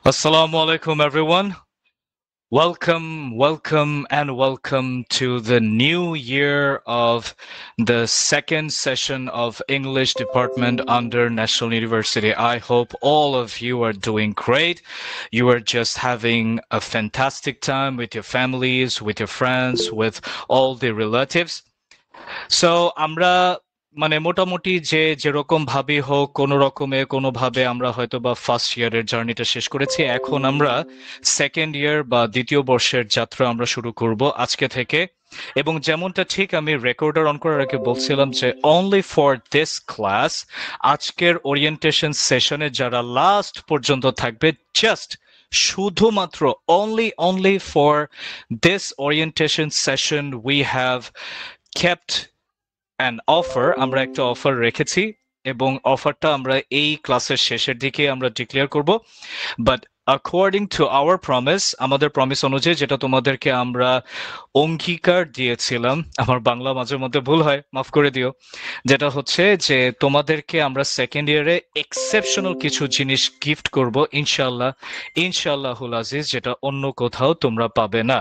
Assalamu alaikum, everyone. Welcome to the new year of the second session of English department under National University. I hope all of you are doing great. You are just having a fantastic time with your families, with your friends, with all the relatives. So আমরা মানে মোটামুটি যে যেরকম ভাবে হোক কোনো রকমে কোনোভাবে আমরা হয়তো বা ফার্স্ট ইয়ারের জার্নিটা শেষ করেছি এখন আমরা সেকেন্ড ইয়ার বা দ্বিতীয় বর্ষের যাত্রা আমরা শুরু করব আজকে থেকে এবং যেমনটা ঠিক আমি রেকর্ডার অন করার আগে বলছিলাম যে অনলি ফর দিস ক্লাস আজকের ওরিয়েন্টেশন সেশনে যারা লাস্ট পর্যন্ত থাকবে জাস্ট শুধুমাত্র only for this orientation session we have kept an offer আমরা একটা অফার রেখেছি এবং অফারটা আমরা এই ক্লাসের শেষের দিকে আমরা ডিক্লেয়ার করব but according to our promise আমাদের প্রমিস অনুযায়ী যেটা তোমাদেরকে আমরা অঙ্গীকার দিয়েছিলাম আমার বাংলা মাঝে মধ্যে ভুল হয় মাফ করে দিও যেটা হচ্ছে যে তোমাদেরকে আমরা সেকেন্ড ইয়ারে এক্সেপশনাল কিছু জিনিস গিফট করব ইনশাআল্লাহুল আজিজ যেটা অন্য কোথাও তোমরা পাবে না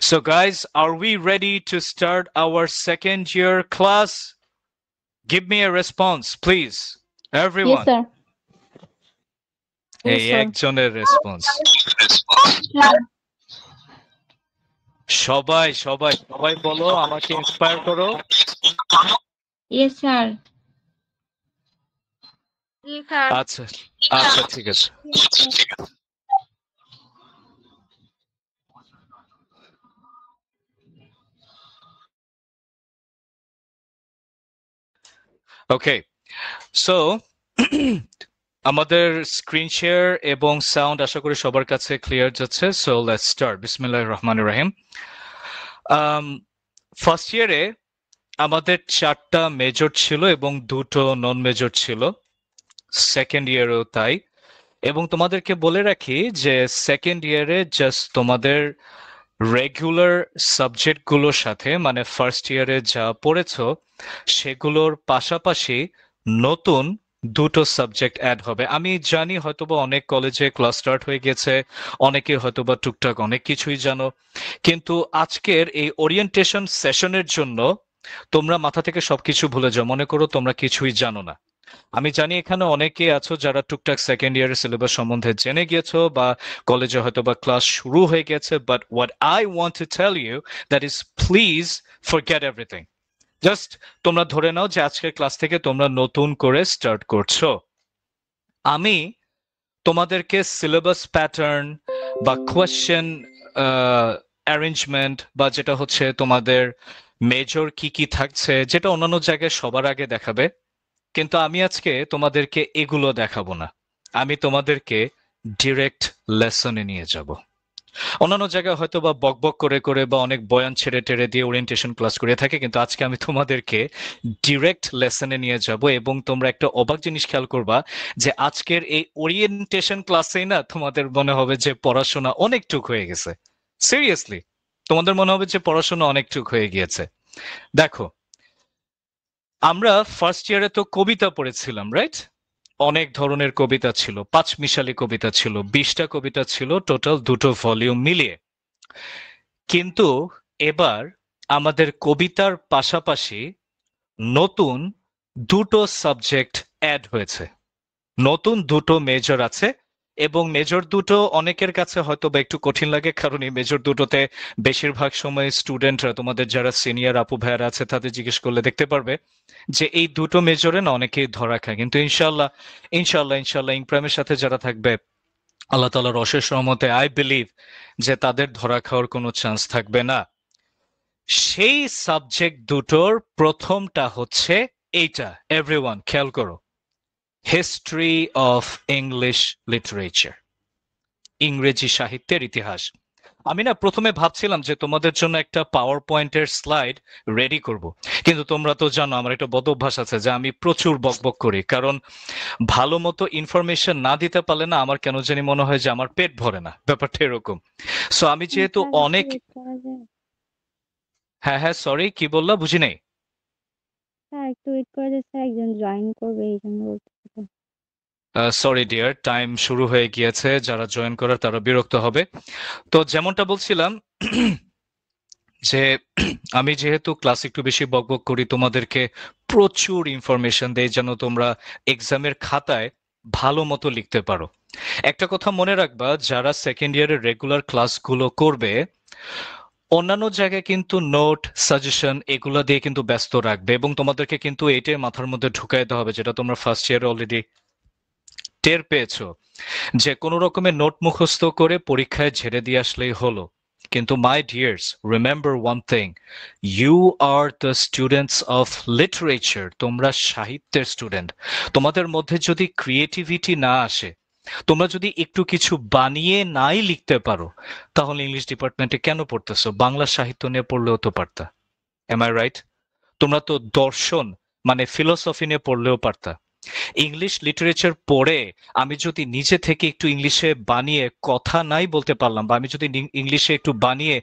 So guys, are we ready to start our second year class? Give me a response, please. Yes, Everyone. sir. এই একজনের রেসপন্স সবাই সবাই সবাই বলো আমাকে ইন্সপায়ার করো Yes, sir. আচ্ছা আচ্ছা ঠিক আছে ওকে সো আমাদের স্ক্রিন শেয়ার এবং সাউন্ড আশা করি সবার কাছে ক্লিয়ার যাচ্ছে সো লেটস স্টার্ট বিসমিল্লাহির রহমানির রহিম ফার্স্ট ইয়ারে আমাদের 4টা মেজর ছিল এবং 2টো নন মেজর ছিল সেকেন্ড ইয়ারেও তাই এবং তোমাদেরকে বলে রাখি যে সেকেন্ড ইয়ারে জাস্ট তোমাদের রেগুলার সাবজেক্টগুলোর সাথে মানে ফার্স্ট ইয়ারে যা পড়েছো সেগুলোর পাশাপাশি নতুন 2টো সাবজেক্ট অ্যাড হবে আমি জানি হয়তোবা অনেক কলেজে ক্লাস স্টার্ট হয়ে গেছে অনেকে হয়তোবা টুকটাক অনেক কিছুই জানো কিন্তু আজকের এই ওরিয়েন্টেশন সেশনের জন্য তোমরা মাথা থেকে সবকিছু ভুলে যাও মনে করো তোমরা কিছুই জানো না আমি জানি এখানে অনেকে আছো যারা টুকটাক সেকেন্ড ইয়ারের সিলেবাস সম্বন্ধে জেনে গিয়েছো বা কলেজে হয়তো বা ক্লাস শুরু হয়ে গেছে but what I want to tell you that is please forget everything just তোমরা ধরে নাও যে আজকের ক্লাস থেকে তোমরা নতুন করে স্টার্ট করছো আমি তোমাদেরকে সিলেবাস প্যাটার্ন বা কোয়েশ্চেন অ্যারেঞ্জমেন্ট বা যেটা হচ্ছে তোমাদের মেজর কি কি থাকছে যেটা অন্যান্য জায়গায় সবার আগে দেখাবে কিন্তু আমি আজকে তোমাদেরকে এগুলো দেখাবো না আমি তোমাদেরকে ডিরেক্ট লেসনে নিয়ে যাব অন্যান্য জায়গায় হয়তো বা বকবক করে করে বা অনেক বয়ান ছেড়ে টেড়ে দিয়ে ওরিয়েন্টেশন ক্লাস করে থাকে কিন্তু আজকে আমি তোমাদেরকে ডিরেক্ট লেসনে নিয়ে যাব এবং তোমরা একটা অবাক জিনিস খেয়াল করবা যে আজকের এই ওরিয়েন্টেশন ক্লাসেই না তোমাদের মনে হবে যে পড়াশোনা অনেকটুক হয়ে গেছে সিরিয়াসলি তোমাদের মনে হবে যে পড়াশোনা অনেকটুক হয়ে গিয়েছে দেখো আমরা ফার্স্ট ইয়ারে তো কবিতা পড়েছিলাম রাইট অনেক ধরনের কবিতা ছিল পাঁচমিশালি কবিতা ছিল 20টা কবিতা ছিল টোটাল 2টো ভলিউম মিলিয়ে কিন্তু এবার আমাদের কবিতার পাশাপাশি নতুন 2টো সাবজেক্ট অ্যাড হয়েছে নতুন 2টো মেজর আছে এবং মেজর 2টো অনেকের কাছে হয়তো বা একটু কঠিন লাগে কারণ এই মেজর 2টোতে বেশিরভাগ সময় স্টুডেন্টরা তোমাদের যারা সিনিয়র আপু ভাইয়ারা আছে তাদের জিজ্ঞেস করলে দেখতে পারবে যে এই 2টো মেজরে না অনেকেই ধরা খায় কিন্তু ইনশাল্লাহ ইনপ্রাইমের সাথে যারা থাকবে আল্লাহ তাআলার অশেষ রহমতে আই বিলিভ যে তাদের ধরা খাওয়ার কোনো চান্স থাকবে না সেই সাবজেক্ট দুটোর প্রথমটা হচ্ছে এইটা এভরিওয়ান খেয়াল করো হিস্ট্রি অফ ইংলিশ লিটারেচার ইংরেজি সাহিত্যের ইতিহাস আমি না প্রথমে ভাবছিলাম যে তোমাদের জন্য একটা পাওয়ার পয়েন্টের স্লাইড রেডি করব কিন্তু তোমরা তো জানো আমার একটা বদ অভ্যাস আছে যে আমি প্রচুর বকবক করি কারণ ভালো মতো ইনফরমেশন না দিতে পারলে না আমার কেন জানি মনে হয় যে আমার পেট ভরে না ব্যাপারটা এরকম সো আমি যেহেতু অনেক হ্যাঁ সরি কি বললা বুঝি নাই স্যার একটু ওয়েট করে স্যার একজন জয়েন করবে এই জন্য বলতেছি সরি ডিয়ার, টাইম শুরু হয়ে গিয়েছে, যারা জয়েন করার তারা বিরক্ত হবে। তো যেমনটা বলছিলাম যে আমি যেহেতু ক্লাস একটু বেশি বকবক করি, তোমাদেরকে প্রচুর ইনফরমেশন দেই যেন তোমরা এক্সামের খাতায় ভালো মতো লিখতে পারো। একটা কথা মনে রাখবা, যারা সেকেন্ড ইয়ারের রেগুলার ক্লাসগুলো করবে, অন্যান্য জায়গায় কিন্তু নোট সাজেশন এগুলো দিয়ে কিন্তু ব্যস্ত রাখবে, এবং তোমাদেরকে কিন্তু এটাই মাথার মধ্যে ঢুকাইতে হবে, যেটা তোমরা ফার্স্ট ইয়ারে অলরেডি টের পেয়েছো, যে কোনো রকমের নোট মুখস্থ করে পরীক্ষায় ঝেড়ে দিয়ে আসলেই হলো। কিন্তু my dears, remember one thing, you are the students of literature. তোমরা সাহিত্যের স্টুডেন্ট। তোমাদের মধ্যে যদি ক্রিয়েটিভিটি না আসে, তোমরা যদি একটু কিছু বানিয়ে নাই লিখতে পারো, তাহলে ইংলিশ ডিপার্টমেন্টে কেন পড়তেছো? বাংলা সাহিত্য নিয়ে পড়লেও তো পারতা। Am I right? তোমরা তো দর্শন মানে ফিলোসফি নিয়ে পড়লেও পারতা। ইংলিশ লিটারেচার পড়ে আমি যদি নিজে থেকে একটু ইংলিশে বানিয়ে কথা নাই বলতে পারলাম, বা আমি যদি ইংলিশে একটু বানিয়ে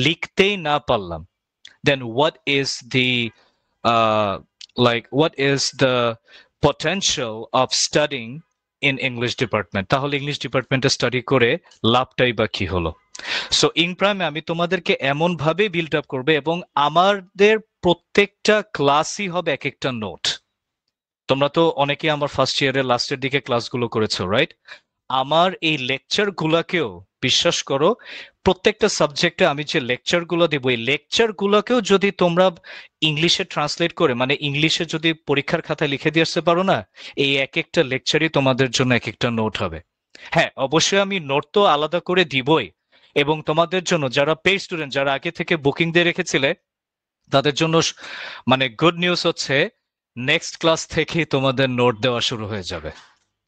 লিখতেই না পারলাম, then what is the potential of studying in English department? তাহলে ইংলিশ ডিপার্টমেন্টে স্টাডি করে লাভটাই বা কি হলো? সো ইন প্রাইমে আমি তোমাদেরকে এমন ভাবে বিল্ড আপ করবে, এবং আমাদের প্রত্যেকটা ক্লাসই হবে এক একটা নোট। তোমরা তো অনেকেই আমার ফার্স্ট ইয়ারের লাস্টের দিকে ক্লাসগুলো করেছো, রাইট? আমার এই লেকচার গুলাকেও, বিশ্বাস করো, প্রত্যেকটা সাবজেক্টে আমি যে লেকচার গুলো দেবো, এই লেকচার গুলোকেও যদি তোমরা ইংলিশে ট্রান্সলেট করে, মানে ইংলিশে যদি পরীক্ষার খাতায় লিখে দিয়ে আসতে পারো না, এই এক একটা লেকচারই তোমাদের জন্য এক একটা নোট হবে। হ্যাঁ, অবশ্যই আমি নোট তো আলাদা করে দিবই, এবং তোমাদের জন্য যারা পেইড স্টুডেন্ট, যারা আগে থেকে বুকিং দিয়ে রেখেছিলে, তাদের জন্য মানে গুড নিউজ হচ্ছে, নেক্সট ক্লাস থেকেই তোমাদের নোট দেওয়া শুরু হয়ে যাবে।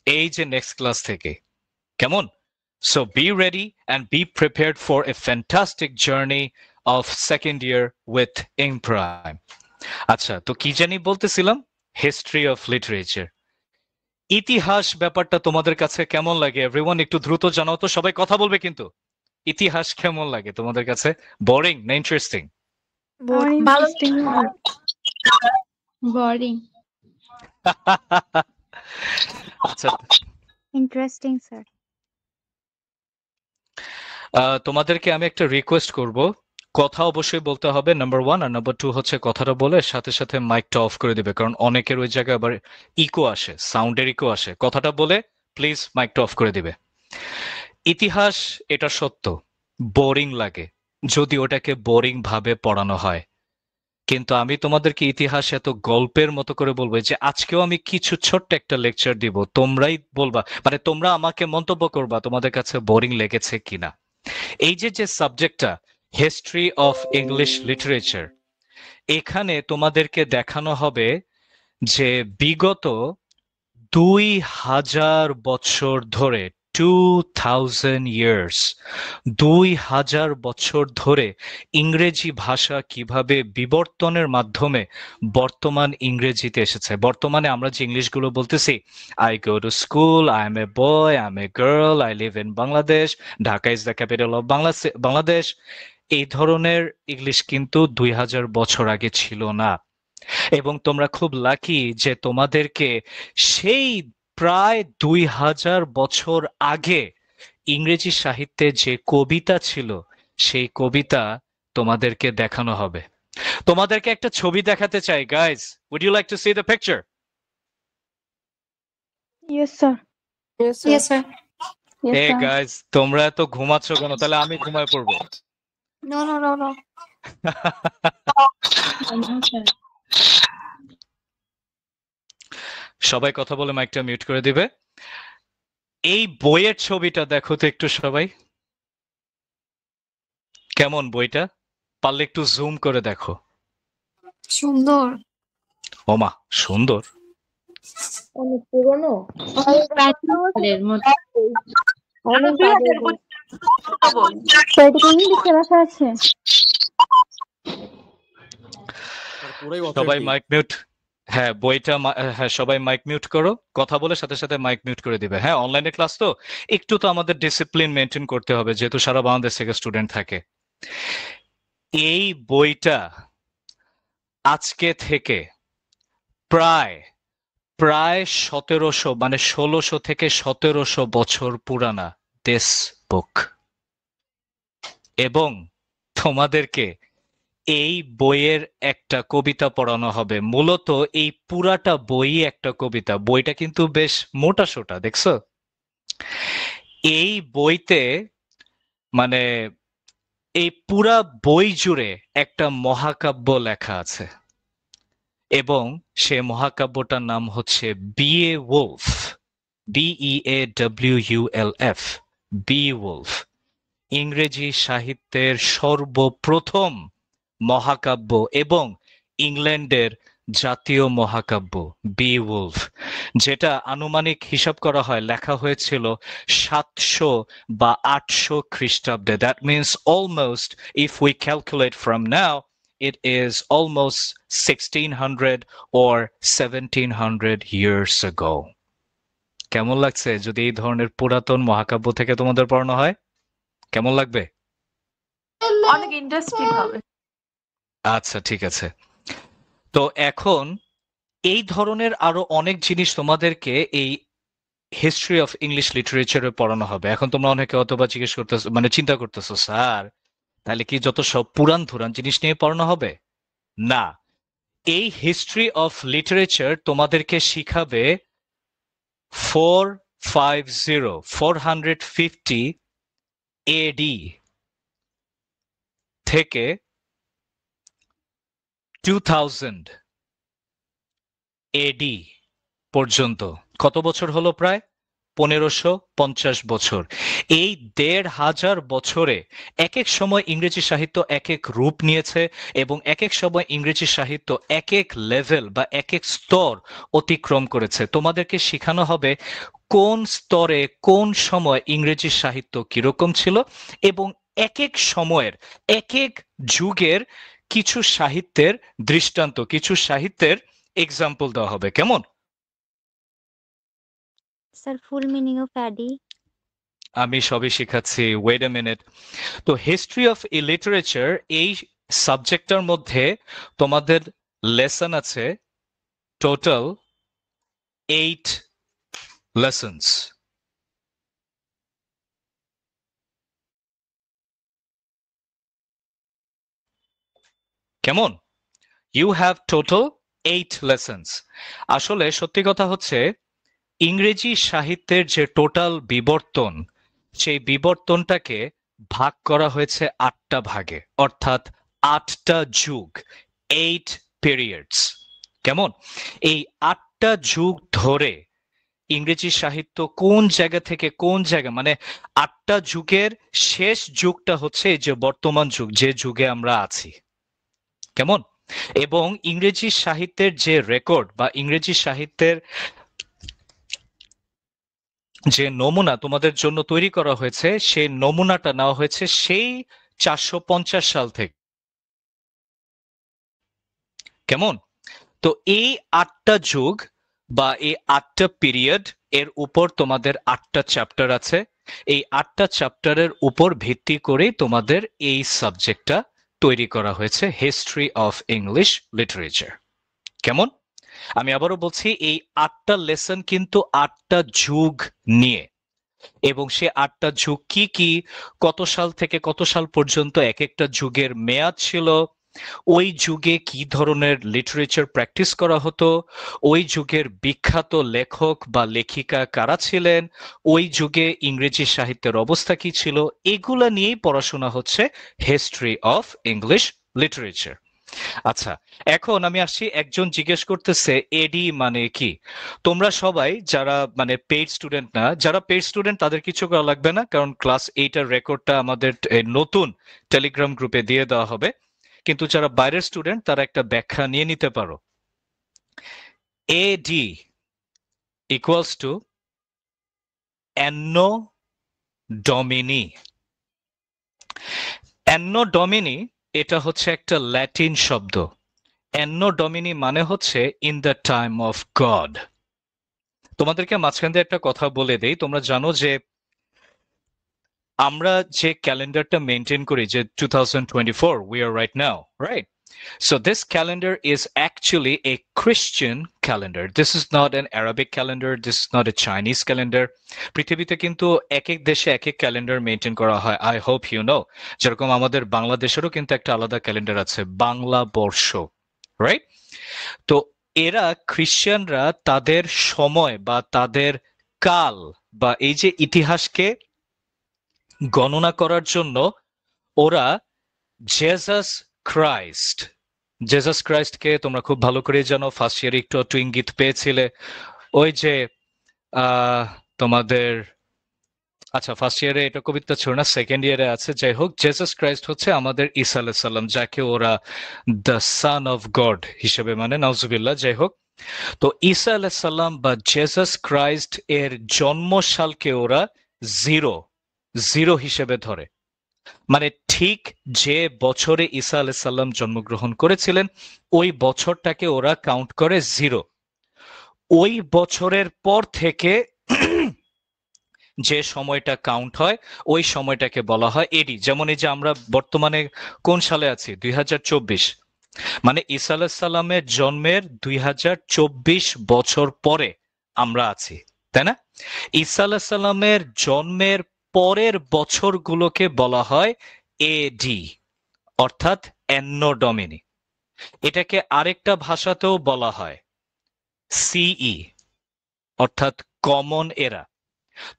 এই যে নেক্সট ক্লাস থেকে, কেমন? So be ready and be prepared for a fantastic journey of second year with Ing Prime. আচ্ছা, তো কি জানি বলতেছিলাম? হিস্ট্রি অফ লিটারেচার, ইতিহাস ব্যাপারটা তোমাদের কাছে কেমন লাগে? এভরিওয়ান একটু দ্রুত জানাও তো, সবাই কথা বলবে কিন্তু। ইতিহাস কেমন লাগে তোমাদের কাছে? বোরিং না ইন্টারেস্টিং? ভালো বোরিং। আচ্ছা, ইন্টারেস্টিং স্যার। তোমাদেরকে আমি একটা রিকোয়েস্ট করব, কথা অবশ্যই বলতে হবে, নাম্বার 1, আর নাম্বার 2 হচ্ছে কথাটা বলে সাথে সাথে মাইকটা অফ করে দিবে, কারণ অনেকের ওই জায়গায় আবার ইকো আসে, সাউন্ডের ইকো আসে। কথাটা বলে প্লিজ মাইকটা অফ করে দিবে। ইতিহাস, এটা সত্য, বোরিং লাগে যদি ওটাকে বোরিং ভাবে পড়ানো হয়, কিন্তু আমি তোমাদেরকে ইতিহাস এত গল্পের মতো করে বলবো যে আজকেও আমি কিছু ছোট্ট একটা লেকচার দিব, তোমরাই বলবা, মানে তোমরা আমাকে মন্তব্য করবা তোমাদের কাছে বোরিং লেগেছে কিনা। এই যে সাবজেক্টটা হিস্ট্রি অফ ইংলিশ লিটারেচার, এখানে তোমাদেরকে দেখানো হবে যে বিগত 2000 বছর ধরে, 2000 years, 2000 বছর ধরে ইংরেজি ভাষা কিভাবে বিবর্তনের মাধ্যমে বর্তমান ইংরেজিতে এসেছে। বর্তমানে আমরা যে ইংলিশগুলো বলতেছি, I go to school, I M A boy, I M a girl, I live in Bangladesh, Dhaka is the capital of Bangladesh, এই ধরনের ইংলিশ কিন্তু 2000 বছর আগে ছিল না। এবং তোমরা খুব লাকি যে তোমাদেরকে সেই প্রায় 2000 বছর আগে ইংরেজি সাহিত্যে যে কবিতা ছিল, সেই কবিতা তোমাদেরকে দেখানো হবে। তোমাদেরকে একটা ছবি দেখাতে চাই, guys, would you like to see the picture? Yes sir. Yes sir. এ গাইজ, তোমরা এত ঘুমাচ্ছ কেন? তাহলে আমি ঘুমায় পড়বো। No no no no. সবাই কথা বলে মাইকটা মিউট করে দিবে। এই বইয়ের ছবিটা দেখো তো একটু সবাই, কেমন বইটা? পারলে একটু জুম করে দেখো। সুন্দর। ওমা, সুন্দর। অনেক পুরনো। ইংলিশে লেখা আছে। সবাই মাইক মিউট। হ্যাঁ, বইটা হ্যাঁ, সবাই মাইক মিউট করো, কথা বলে সাথে সাথে মাইক মিউট করে দিবে। হ্যাঁ, অনলাইনে ক্লাস তো একটু তো আমাদের ডিসিপ্লিন মেনটেন করতে হবে, যেহেতু সারা বাংলাদেশ থেকে স্টুডেন্ট থাকে। এই বইটা আজকে থেকে প্রায় প্রায় 1700 মানে 1600 থেকে 1700 বছর পুরানা দিস বুক। এবং তোমাদেরকে এই বইয়ের একটা কবিতা পড়ানো হবে। মূলত এই পুরাটা বই একটা কবিতা। বইটা কিন্তু বেশ মোটা সোটা, দেখছো? এই বইতে মানে এই পুরা বই জুড়ে একটা মহাকাব্য লেখা আছে এবং সে মহাকাব্যটার নাম হচ্ছে বিএ ওলফ, BEAWULF, বিওলফ, ইংরেজি সাহিত্যের সর্বপ্রথম মহাকাব্য এবং ইংল্যান্ডের জাতীয় মহাকাব্য বিওলফ, যেটা আনুমানিক হিসাব করা হয় লেখা হয়েছিল 700 বা 800 খ্রিস্টাব্দে। That means almost, if we calculate from now, it is almost 1600 or 1700 years ago. কেমন লাগছে যদি এই ধরনের পুরাতন মহাকাব্য থেকে তোমাদের পড়ানো হয়? কেমন লাগবে? অনেক ইন্টারেস্টিং হবে। আচ্ছা, ঠিক আছে। তো এখন এই ধরনের আরো অনেক জিনিস তোমাদেরকে এই হিস্ট্রি অফ ইংলিশ লিটারেচারে পড়ানো হবে। এখন তোমরা অনেকে অথবা জিজ্ঞেস করতেছো, মানে চিন্তা করতেছো, স্যার তাহলে কি যত সব পুরান ধুরান জিনিস নিয়ে পড়ানো হবে? না, এই হিস্ট্রি অফ লিটারেচার তোমাদেরকে শিখাবে 450 AD থেকে 2000 AD পর্যন্ত। কত বছর হলো? প্রায় 1550 বছর। এই 1500 বছরে এক এক সময় ইংরেজি সাহিত্য এক এক রূপ নিয়েছে এবং এক এক সময় ইংরেজি সাহিত্য এক এক লেভেল বা এক এক স্তর অতিক্রম করেছে। তোমাদেরকে শেখানো হবে কোন স্তরে কোন সময় ইংরেজি সাহিত্য কিরকম ছিল এবং এক এক সময়ের এক এক যুগের কিছু সাহিত্যের দৃষ্টান্ত, কিছু সাহিত্যের এক্সাম্পল দেওয়া হবে। কেমন? Sir, full meaning of Addy. আমি সবই শিখাচ্ছি, ওয়েট আ মিনিট। তো হিস্ট্রি অফ লিটারেচার এই সাবজেক্টটার মধ্যে তোমাদের লেসন আছে টোটাল 8 লেসন্স। কেমন? You have total 8 lessons. আসলে সত্যি কথা হচ্ছে ইংরেজি সাহিত্যের যে টোটাল বিবর্তন, সেই বিবর্তনটাকে ভাগ করা হয়েছে 8টা ভাগে, অর্থাৎ 8টা যুগ, 8 পিরিয়ডস। কেমন? এই 8টা যুগ ধরে ইংরেজি সাহিত্য কোন জায়গা থেকে কোন জায়গা, মানে 8টা যুগের শেষ যুগটা হচ্ছে এই যে বর্তমান যুগ, যে যুগে আমরা আছি। কেমন? এবং ইংরেজি সাহিত্যের যে রেকর্ড বা ইংরেজি সাহিত্যের যে নমুনা তোমাদের জন্য তৈরি করা হয়েছে, সেই নমুনাটা নেওয়া হয়েছে সেই 450 সাল থেকে। কেমন? তো এই 8টা যুগ বা এই 8টা পিরিয়ড এর উপর তোমাদের 8টা চ্যাপ্টার আছে। এই 8টা চ্যাপ্টারের উপর ভিত্তি করে তোমাদের এই সাবজেক্টটা তৈরি করা হয়েছে, হিস্ট্রি অফ ইংলিশ লিটারেচার। কেমন? আমি আবারও বলছি, এই 8টা লেসন কিন্তু 8টা যুগ নিয়ে, এবং সে 8টা যুগ কি কি, কত সাল থেকে কত সাল পর্যন্ত এক একটা যুগের মেয়াদ ছিল, ওই যুগে কি ধরনের লিটারেচার প্র্যাকটিস করা হতো, ওই যুগের বিখ্যাত লেখক বা লেখিকা কারা ছিলেন, ওই যুগে ইংরেজি সাহিত্যের অবস্থা কি ছিল, এগুলা নিয়েই পড়াশোনা হচ্ছে হিস্ট্রি অফ ইংলিশ লিটারেচার। আচ্ছা, এখন আমি আসছি, একজন জিজ্ঞেস করতেছে এডি মানে কি? তোমরা সবাই যারা মানে পেইড স্টুডেন্ট না, যারা পেইড স্টুডেন্ট তাদের কিছু করা লাগবে না, কারণ ক্লাস 8 এর রেকর্ডটা আমাদের নতুন টেলিগ্রাম গ্রুপে দিয়ে দেওয়া হবে। কিন্তু যারা বাইরের স্টুডেন্ট তারা একটা ব্যাখ্যা নিয়ে নিতে পারো। এডি ইকুয়ালস টু অ্যানো ডমিনি। অ্যানো ডমিনি এটা হচ্ছে একটা ল্যাটিন শব্দ। অ্যানো ডমিনি মানে হচ্ছে in the time of god. তোমাদেরকে মাঝখান দিয়ে একটা কথা বলে দেই, তোমরা জানো যে আমরা যে ক্যালেন্ডারটা মেনটেন করি, যে 2024 we are right now, right? So this calendar is actually a Christian calendar. This is not an Arabic calendar. This is not a Chinese calendar. পৃথিবীতে কিন্তু এক এক দেশে এক এক ক্যালেন্ডার মেনটেন করা হয়। I hope you know. যেরকম আমাদের বাংলাদেশেরও কিন্তু একটা আলাদা ক্যালেন্ডার আছে, বাংলা বর্ষ, রাইট? তো এরা খ্রিস্টানরা তাদের সময় বা তাদের কাল বা এই যে ইতিহাসকে গণনা করার জন্য ওরা জেসাস ক্রাইস্টকে তোমরা খুব ভালো করে জানো, ফার্স্ট ইয়ারে একটু ইঙ্গিত পেয়েছিলে। ওই যে তোমাদের আচ্ছা ফার্স্ট ইয়ারে এটা কবিতা ছিল না, সেকেন্ড ইয়ারে আছে। যাই হোক, জেসাস ক্রাইস্ট হচ্ছে আমাদের ঈসা আলাইহিস সালাম, যাকে ওরা দ্য সান অফ গড হিসেবে মানে, নাউজুবিল্লাহ। যাই হোক, তো ঈসা আলাইহিস সালাম বা জেসাস ক্রাইস্ট এর জন্মসালকে ওরা জিরো হিসেবে ধরে। মানে ঠিক যে বছরে ঈসা আলাইহিস সালাম জন্মগ্রহণ করেছিলেন ওই বছরটাকে ওরা কাউন্ট করে জিরো। ওই বছরের পর থেকে যে সময়টা কাউন্ট হয় ওই সময়টাকে বলা হয় এডি। যেমন এই যে আমরা বর্তমানে কোন সালে আছি, 2024, মানে ঈসা আলাইহিস সালামের জন্মের 2024 বছর পরে আমরা আছি, তাই না? ঈসা আলাইহিস সালামের জন্মের পরের বছরগুলোকে বলা হয় এডি, অর্থাৎ অ্যানো ডমিনি। এটাকে আরেকটা ভাষাতেও বলা হয় সিই, অর্থাৎ কমন এরা।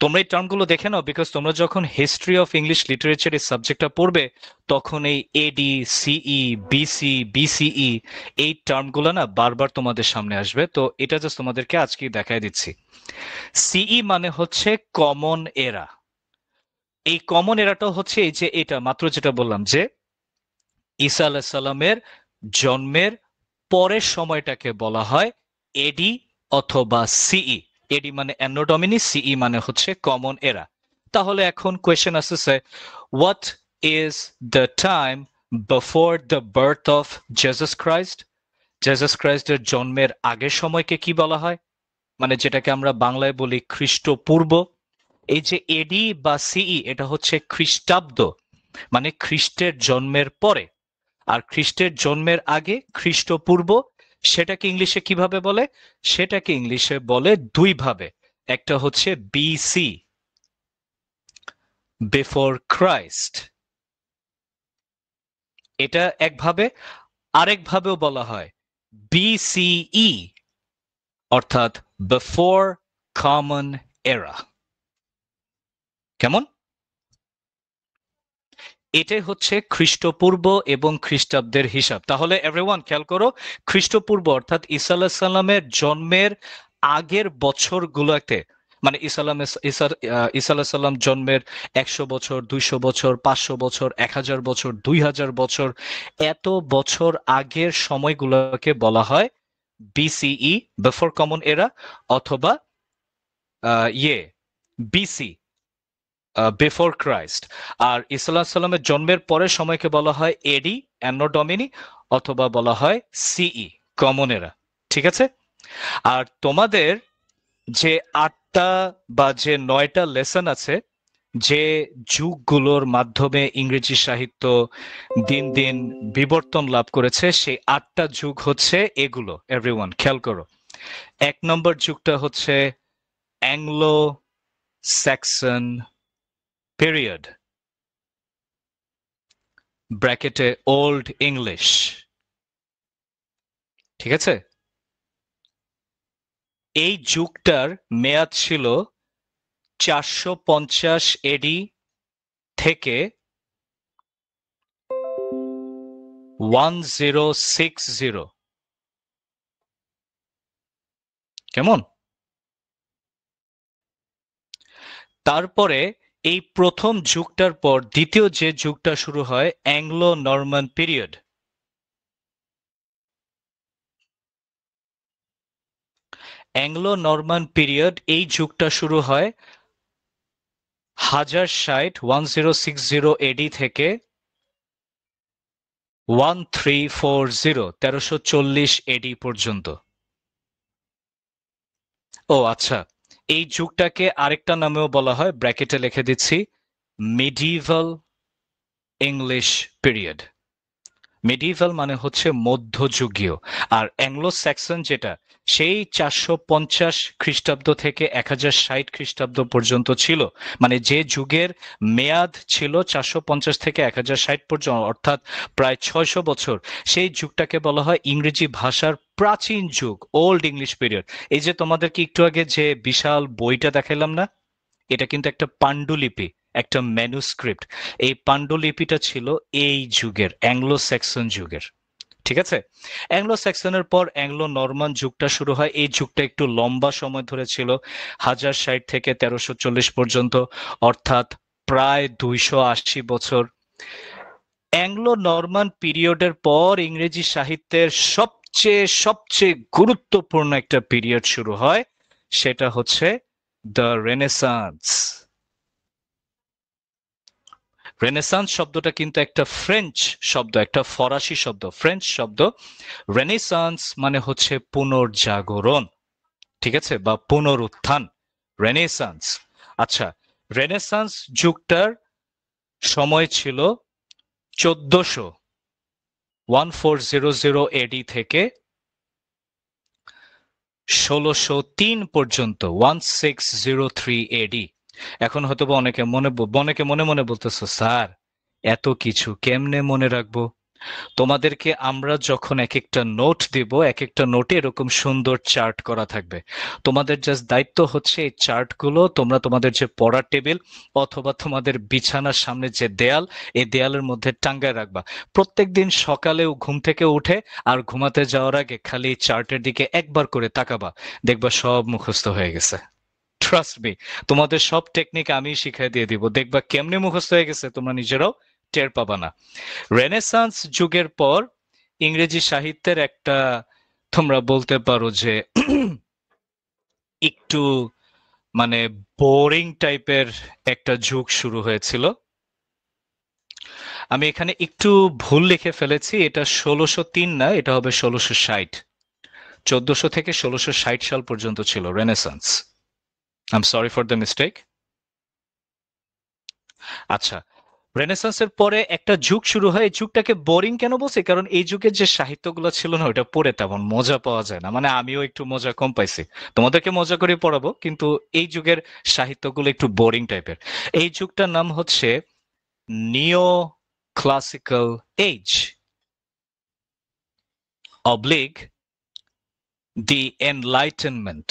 তোমরা এই টার্মগুলো দেখে নাও, বিকজ তোমরা যখন হিস্ট্রি অফ ইংলিশ লিটারেচার এই সাবজেক্টটা পড়বে তখন এই এডি, সিই, বিসিই এই টার্মগুলো না বারবার তোমাদের সামনে আসবে। তো এটা জাস্ট তোমাদেরকে আজকে দেখাই দিচ্ছি। সিই মানে হচ্ছে কমন এরা। এই কমন এরাটা হচ্ছে এই যে এটা মাত্র যেটা বললাম যে ঈসা আলাইহিস সালামের জন্মের পরের সময়টাকে বলা হয় এডি অথবা সিই। এডি মানে অ্যানো ডমিনি, সিই মানে হচ্ছে কমন এরা। তাহলে এখন কোয়েশ্চেন আসছে, what is the time before the birth of Jesus Christ? Jesus ক্রাইস্টের জন্মের আগের সময়কে কি বলা হয়? মানে যেটাকে আমরা বাংলায় বলি খ্রিস্টপূর্ব। এই যে এডি বা সিই এটা হচ্ছে খ্রিস্টাব্দ, মানে খ্রিস্টের জন্মের পরে। আর খ্রিস্টের জন্মের আগে খ্রিস্টপূর্ব, সেটাকে ইংলিশে কিভাবে বলে? সেটাকে ইংলিশে বলে দুই ভাবে। একটা হচ্ছে বিসি, বিফোর ক্রাইস্ট, এটা একভাবে। আরেকভাবেও বলা হয় বিসিই, অর্থাৎ বিফোর কমন এরা। কেমন? এটাই হচ্ছে খ্রিস্টপূর্ব এবং খ্রিস্টাব্দের হিসাব। তাহলে এভরিওয়ান খেয়াল করো, খ্রিস্টপূর্ব অর্থাৎ ঈসা আলাইহিস সালামের জন্মের আগের বছরগুলোতে, মানে ঈসা আলাইহিস সালাম জন্মের 100 বছর, 200 বছর, 500 বছর, 1000 বছর, 2000 বছর, এত বছর আগের সময়গুলোকে বলা হয় বিসিই, বিফোর কমন এরা, অথবা বিসি, বিফোর ক্রাইস্ট। আর ঈসা আলাইহিস সালামের জন্মের পরের সময়কে বলা হয় এডি, অ্যানো ডমিনি, অথবা বলা হয় সিই, কমন এরা। ঠিক আছে? আর তোমাদের যে 8টা বা যে 9টা লেসন আছে, যে যুগগুলোর মাধ্যমে ইংরেজি সাহিত্য দিন দিন বিবর্তন লাভ করেছে, সেই 8টা যুগ হচ্ছে এগুলো। এভরিওয়ান খেয়াল করো, 1 নম্বর যুগটা হচ্ছে অ্যাংলো স্যাক্সন পিরিয়ড, ব্র্যাকেটে ওল্ড ইংলিশ। ঠিক আছে? এই যুগটার মেয়াদ ছিল 450 এডি থেকে 1060। কেমন? তারপরে এই প্রথম যুগটার পর দ্বিতীয় যে যুগটা শুরু হয় Anglo Norman period. Anglo Norman period, এই যুগটা শুরু হয় 1060 এডি থেকে 1340 এডি পর্যন্ত। ও আচ্ছা, এই যুগটাকে আরেকটা নামেও বলা হয়, ব্র্যাকেটে লিখে দিচ্ছি, মিডিভাল ইংলিশ পিরিয়ড মিডিভাল মানে হচ্ছে মধ্যযুগীয়, আর অ্যাংলো স্যাক্সন যেটা সেই 450 খ্রিস্টাব্দ থেকে 1060 খ্রিস্টাব্দ পর্যন্ত ছিল, মানে যে যুগের মেয়াদ ছিল 450 থেকে 1060 পর্যন্ত, অর্থাৎ প্রায় 600 বছর, সেই যুগটাকে বলা হয় ইংরেজি ভাষার প্রাচীন যুগ, ওল্ড ইংলিশ পিরিয়ড। এই যে তোমাদেরকে একটু আগে যে বিশাল বইটা দেখাইলাম না, এটা কিন্তু একটা পাণ্ডুলিপি, একটা ম্যানুস্ক্রিপ্ট। এই পাণ্ডুলিপিটা ছিল এই যুগের, অ্যাংলো স্যাক্সন যুগের। ঠিক আছে, অ্যাংলো স্যাক্সনের পর অ্যাংলো নরমান যুগটা শুরু হয়। এই যুগটা একটু লম্বা সময় ধরে ছিল, 1060 থেকে 1340 পর্যন্ত, অর্থাৎ প্রায় 280 বছর। অ্যাংলো নরমান পিরিয়ডের পর ইংরেজি সাহিত্যের সবচেয়ে সবচেয়ে গুরুত্বপূর্ণ একটা পিরিয়ড শুরু হয়, সেটা হচ্ছে দ্য রেনেসান্স। রেনেসান্স শব্দটা কিন্তু একটা ফ্রেঞ্চ শব্দ, একটা ফরাসি শব্দ, ফ্রেঞ্চ শব্দ। রেনেসান্স মানে হচ্ছে পুনর্জাগরণ, ঠিক আছে, বা পুনরুত্থান, রেনেসান্স। আচ্ছা, রেনেসান্স যুগটার সময় ছিল 1400 এডি থেকে 1603 পর্যন্ত, 1603 এডি। এখন হয়তো অনেকে মনে মনে বলতেছো, স্যার এত কিছু কেমনে মনে রাখবো? তোমাদেরকে আমরা যখন এক একটা নোট দিব, এক একটা নোটে এরকম সুন্দর চার্ট করা থাকবে। তোমাদের জাস্ট দায়িত্ব হচ্ছে এই চার্টগুলো তোমরা তোমাদের যে পড়ার টেবিল অথবা তোমাদের বিছানার সামনে যে দেয়াল, এই দেয়ালের মধ্যে টাঙ্গায় রাখবা। প্রত্যেকদিন সকালে ঘুম থেকে উঠে আর ঘুমাতে যাওয়ার আগে খালি এই চার্টের দিকে একবার করে তাকাবা, দেখবা সব মুখস্থ হয়ে গেছে। ট্রাস্ট মি, তোমাদের সব টেকনিক আমি শিখাই দিয়ে দিব, দেখবা কেমনে মুখস্থ হয়ে গেছে তোমরা নিজেরাও টের পাবা না। রেনেসান্স যুগের পর ইংরেজি সাহিত্যের একটা, তোমরা বলতে পারো যে একটু মানে বোরিং টাইপের একটা যুগ শুরু হয়েছিল। আমি এখানে একটু ভুল লিখে ফেলেছি, এটা 1603 না, এটা হবে 1660। 1400 থেকে 1660 সাল পর্যন্ত ছিল renaissance. I am sorry for the mistake. আচ্ছা, রেনেসান্সের পরে একটা যুগ শুরু হয়। এই যুগটাকে বোরিং কেন বলছি? কারণ এই যুগের যে সাহিত্যগুলো ছিল না, ওটা পড়ে তেমন মজা পাওয়া যায় না। মানে আমিও একটু মজা কম পাইছি, তোমাদেরকে মজা করে পড়াবো, কিন্তু এই যুগের সাহিত্যগুলো একটু বোরিং টাইপের। এই যুগটার নাম হচ্ছে নিও ক্লাসিক্যাল এজ অবলিক দি এনলাইটেনমেন্ট।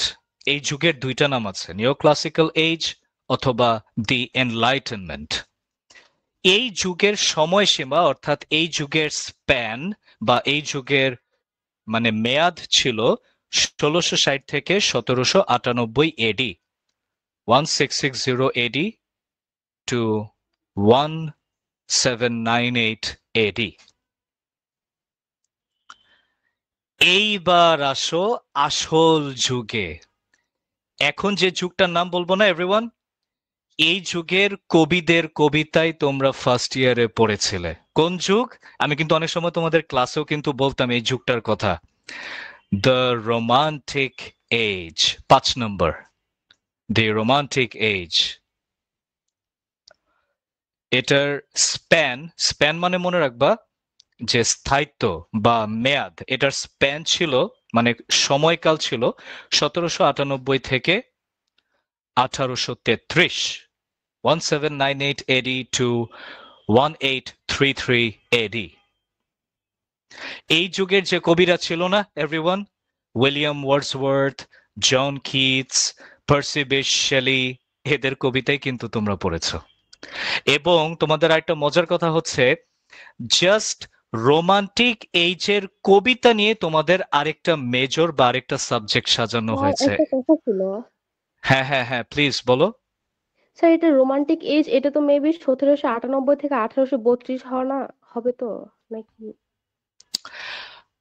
এই যুগের দুইটা নাম আছে, নিও ক্লাসিক্যাল এজ অথবা দি এনলাইটেনমেন্ট। এই যুগের সময়সীমা, অর্থাৎ এই যুগের স্প্যান বা এই যুগের মানে মেয়াদ ছিল 1660 থেকে 1798 এডি, 1660 এডি টু 1798 এডি। এইবার আসো আসল যুগে। এখন যে যুগটার নাম বলবো না এভরিওয়ান, এই যুগের কবিদের কবিতায় তোমরা ফার্স্ট ইয়ারে পড়েছিলে। কোন যুগ? আমি কিন্তু অনেক সময় তোমাদের ক্লাসেও কিন্তু বলতাম এই যুগটার কথা, the romantic age. 5 number, the romantic age. এটার স্প্যান, স্প্যান মানে মনে রাখবা যে স্থায়িত্ব বা মেয়াদ, এটার স্প্যান ছিল মানে সময়কাল ছিল 1798 থেকে 1833, 1798 AD to 1833 AD। এই যুগের যে কবিরা ছিল না everyone, William Wordsworth, John Keats, Percy bysshe Shelley, এদের কবিতাই কিন্তু তোমরা পড়েছো। এবং তোমাদের আরেকটা মজার কথা হচ্ছে, জাস্ট রোমান্টিক এইজের কবিতা নিয়ে তোমাদের আরেকটা মেজর বা আরেকটা সাবজেক্ট সাজানো স্যার হয়েছে। একটা কথা ছিল। হ্যাঁ হ্যাঁ হ্যাঁ, প্লিজ বলো। স্যার এটা রোমান্টিক এজ, এটা তো মেবি 1798 থেকে 1832 হওয়া না হবে তো নাকি?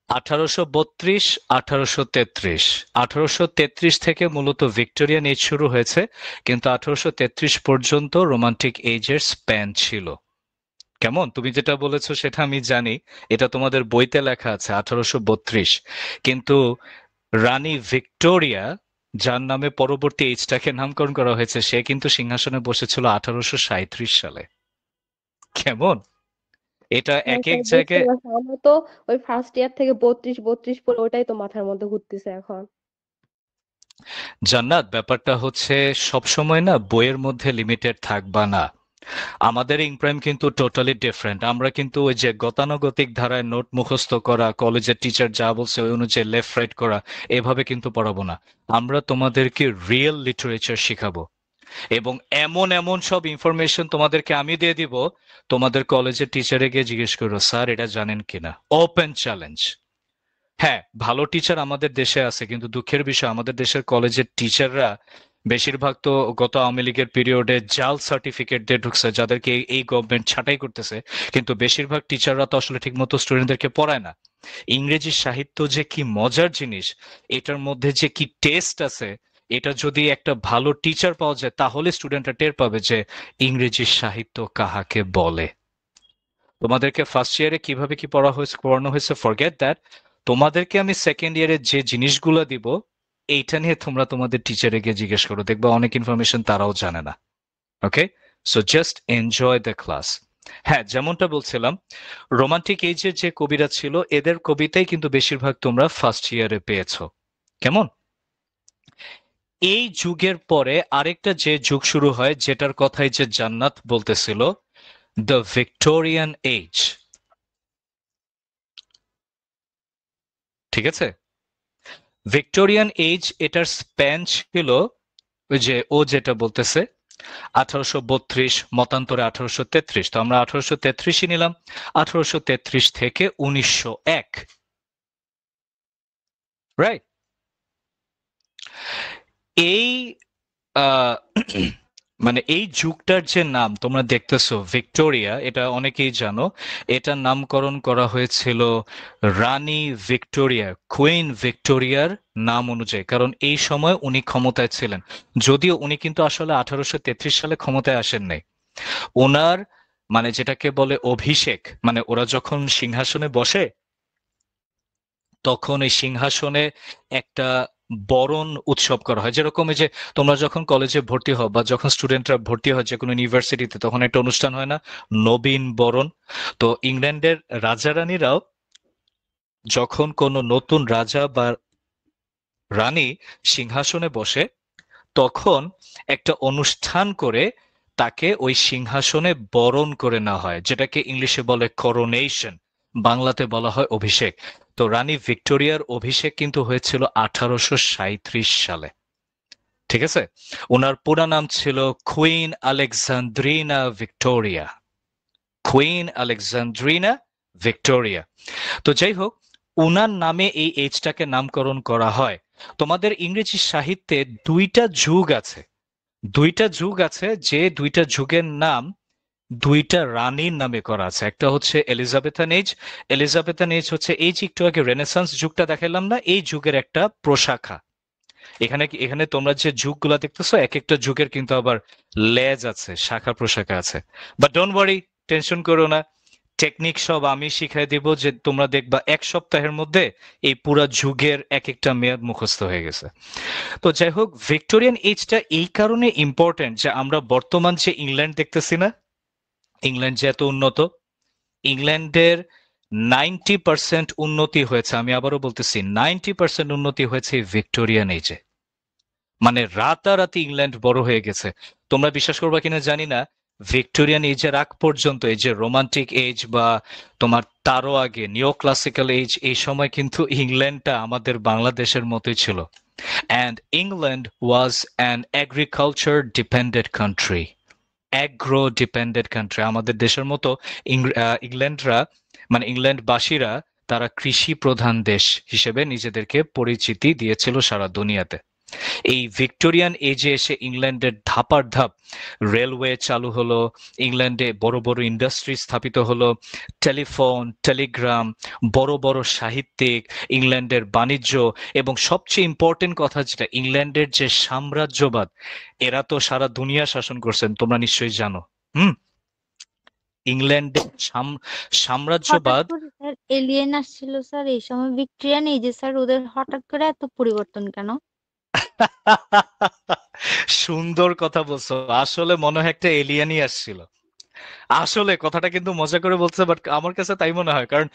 1832, 1833। 1833 থেকে মূলত ভিক্টোরিয়ান এজ শুরু হয়েছে, কিন্তু 1833 পর্যন্ত রোমান্টিক এজের স্প্যান ছিল। কেমন? তুমি যেটা বলেছো সেটা আমি জানি, এটা তোমাদের বইতে লেখা আছে 1832, কিন্তু রানী ভিক্টোরিয়া, যার নামে পরবর্তী এজটাকে নামকরণ করা হয়েছে, সে কিন্তু সিংহাসনে বসেছিল 1837 সালে। কেমন? এটা হ্যাঁ এক এক স্যার, বুঝতে জায়গায় পারছি। আমার তো ওই ফার্স্ট ইয়ার থেকে 32 পড়ে ওটাই তো মাথার মধ্যে ঘুরতেছে এখন। জান্নাত, ব্যাপারটা হচ্ছে সবসময় না বইয়ের মধ্যে লিমিটেড থাকবা না। আমাদের ইংপ্রাইম কিন্তু টোটালি ডিফারেন্ট। আমরা কিন্তু ওই যে গতানুগতিক ধারায় নোট মুখস্থ করা, কলেজের টিচার যা বলছে ওই অনুযায়ী লেফট রাইট করা, এভাবে কিন্তু পড়াবো না। আমরা তোমাদেরকে রিয়েল লিটারেচার শিখাবো এবং এমন এমন সব ইনফরমেশন তোমাদেরকে আমি দিয়ে দিব, তোমাদের কলেজের টিচারে গিয়ে জিজ্ঞেস করো, স্যার এটা জানেন কিনা। Open challenge. হ্যাঁ, ভালো টিচার আমাদের দেশে আছে, কিন্তু দুঃখের বিষয় আমাদের দেশের কলেজের টিচাররা বেশিরভাগ তো গত আওয়ামী লীগের পিরিয়ডে জাল সার্টিফিকেট দিয়ে ঢুকছে, যাদেরকে এই গভর্নমেন্ট ছাঁটাই করতেছে। কিন্তু বেশিরভাগ টিচাররা তো আসলে ঠিকমতো স্টুডেন্টদেরকে পড়ায় না। ইংরেজি সাহিত্য যে কি মজার জিনিস, এটার মধ্যে যে কি টেস্ট আছে, এটা যদি একটা ভালো টিচার পাওয়া যায় তাহলে স্টুডেন্টরা টের পাবে যে ইংরেজি সাহিত্য কাহাকে বলে। তোমাদেরকে ফার্স্ট ইয়ারে কিভাবে কি পড়ানো হয়েছে ফরগেট দ্যাট। তোমাদেরকে আমি সেকেন্ড ইয়ারে যে জিনিসগুলো দিব, এইটা নিয়ে তোমরা তোমাদের টিচারে গিয়ে জিজ্ঞেস করো, দেখবা অনেক ইনফরমেশন তারাও জানে না। Okay, so just enjoy the class. হ্যাঁ, যেমনটা বলছিলাম, রোমান্টিক এজের যে কবিরা ছিল এদের কবিতাই কিন্তু বেশিরভাগ তোমরা ফার্স্ট ইয়ারে পেয়েছো। কেমন? এই যুগের পরে আরেকটা যে যুগ শুরু হয়, যেটার কথাই যে জান্নাত বলতেছিল, দ্য ভিক্টোরিয়ান এজ। ঠিক আছে? ভিক্টোরিয়ান এজ, এটার স্প্যান ছিল ওই যে ও যেটা বলতেছে 1832, মতান্তরে 1833। তো আমরা 1833ই নিলাম। 1833 থেকে 1901, রাইট? এই আহ, মানে এই যুগটার যে নাম তোমরা দেখতেছো ভিক্টোরিয়া, এটা অনেকেই জানো। এটার নামকরণ করা হয়েছিল রানী ভিক্টোরিয়া, কুইন ভিক্টোরিয়ার নাম অনুযায়ী, কারণ এই সময় উনি ক্ষমতায় ছিলেন। যদিও উনি কিন্তু আসলে 1833 সালে ক্ষমতায় আসেন নাই। ওনার মানে যেটাকে বলে অভিষেক, মানে ওরা যখন সিংহাসনে বসে তখন এই সিংহাসনে একটা বরণ উৎসব করা হয়। যেরকম এই যে তোমরা যখন কলেজে ভর্তি হও বা যখন স্টুডেন্টরা ভর্তি হয় যে কোনো ইউনিভার্সিটিতে, তখন একটা অনুষ্ঠান হয় না, নবীন বরণ। তো ইংল্যান্ডের রাজা রানীরাও যখন কোনো নতুন রাজা বা রানী সিংহাসনে বসে, তখন একটা অনুষ্ঠান করে তাকে ওই সিংহাসনে বরণ করে নেওয়া হয়, যেটাকে ইংলিশে বলে করোনেশন, বাংলাতে বলা হয় অভিষেক। তো রানী ভিক্টোরিয়ার অভিষেক কিন্তু হয়েছিল 1837 সালে। ঠিক আছে? ওনার পুরো নাম ছিল queen Alexandrina Victoria. Queen Alexandrina Victoria. তো যাই হোক, উনার নামে এই এজটাকে নামকরণ করা হয়। তোমাদের ইংরেজি সাহিত্যে দুইটা যুগ আছে, দুইটা যুগ আছে, যে দুইটা যুগের নাম দুইটা রানীর নামে করা আছে। একটা হচ্ছে এলিজাবেথান এজ। এলিজাবেথান এজ হচ্ছে এই যে একটু আগে রেনেসান্স যুগটা দেখালাম না, এই যুগের একটা প্রশাখা। এখানে তোমরা যে যুগগুলা দেখতেছো, এক একটা যুগের কিন্তু আবার লেজ আছে, শাখা প্রশাখা আছে। বাট ডোন্ট ওয়ারি, টেনশন করো না, টেকনিক সব আমি শিখাই দিব, যে তোমরা দেখবা এক সপ্তাহের মধ্যে এই পুরা যুগের এক একটা মেয়াদ মুখস্থ হয়ে গেছে। তো যাই হোক, ভিক্টোরিয়ান এজটা এই কারণে ইম্পর্টেন্ট যে আমরা বর্তমান যে ইংল্যান্ড দেখতেছি না, ইংল্যান্ড যে এত উন্নত, ইংল্যান্ডের 90% উন্নতি হয়েছে, আমি আবারও বলতেছি 90% উন্নতি হয়েছে এই ভিক্টোরিয়ান এজে। মানে রাতারাতি ইংল্যান্ড বড় হয়ে গেছে। তোমরা বিশ্বাস করবা কিনা জানি না, ভিক্টোরিয়ান এজের আগ পর্যন্ত এই যে রোমান্টিক এজ বা তোমার তারও আগে নিও ক্লাসিক্যাল এজ, এই সময় কিন্তু ইংল্যান্ডটা আমাদের বাংলাদেশের মতোই ছিল। And England was an agriculture dependent country. Agro dependent country. আমাদের দেশের মতো ইংল্যান্ডরা, মানে ইংল্যান্ডবাসীরা, তারা কৃষি প্রধান দেশ হিসেবে নিজেদেরকে পরিচিতি দিয়েছিল সারা দুনিয়াতে। এই ভিক্টোরিয়ান এজে এসে ইংল্যান্ডের ধাপার ধাপ রেলওয়ে চালু হলো, ইংল্যান্ডে বড় বড় ইন্ডাস্ট্রি স্থাপিত হলো, টেলিফোন, টেলিগ্রাম, বড় বড় সাহিত্যিক, ইংল্যান্ডের বাণিজ্য, এবং সবচেয়ে ইম্পর্টেন্ট কথা যেটা, ইংল্যান্ডের যে সাম্রাজ্যবাদ, এরা তো সারা দুনিয়া শাসন করছেন, তোমরা নিশ্চয়ই জানো। হুম। ইংল্যান্ডের হঠাৎ সাম্রাজ্যবাদ। করে স্যার এলিয়েন আসছিল স্যার এই সময় ভিক্টোরিয়ান এজে স্যার, ওদের হঠাৎ করে এত পরিবর্তন কেন? সুন্দর কথা বলছো, আসলে মনে হয় একটা এলিয়েনই আসছিল। আসলে কথাটা কিন্তু মজা করে বলছে, বাট আমার কাছে তাই মনে হয়। কারণ